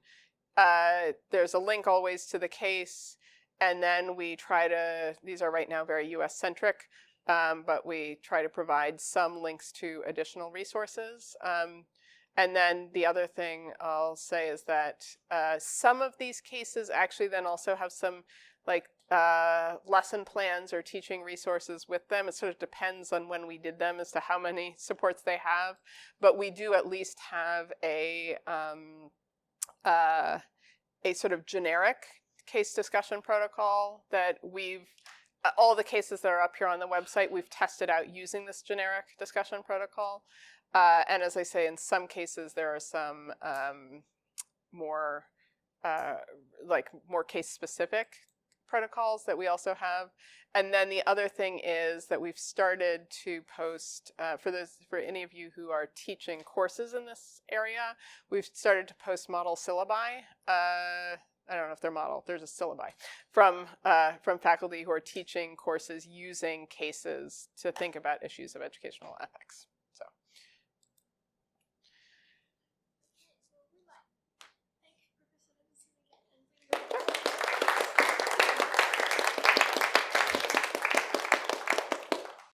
There's a link always to the case, and then we try to, these are right now very US-centric, but we try to provide some links to additional resources. And then the other thing I'll say is that some of these cases actually then also have some lesson plans or teaching resources with them. It sort of depends on when we did them as to how many supports they have, but we do at least have a sort of generic case discussion protocol that we've all the cases that are up here on the website, we've tested out using this generic discussion protocol. And as I say, in some cases, there are some more more case-specific protocols that we also have. And then the other thing is that we've started to post, for any of you who are teaching courses in this area, we've started to post model syllabi. I don't know if they're model, there's a syllabi from faculty who are teaching courses using cases to think about issues of educational ethics.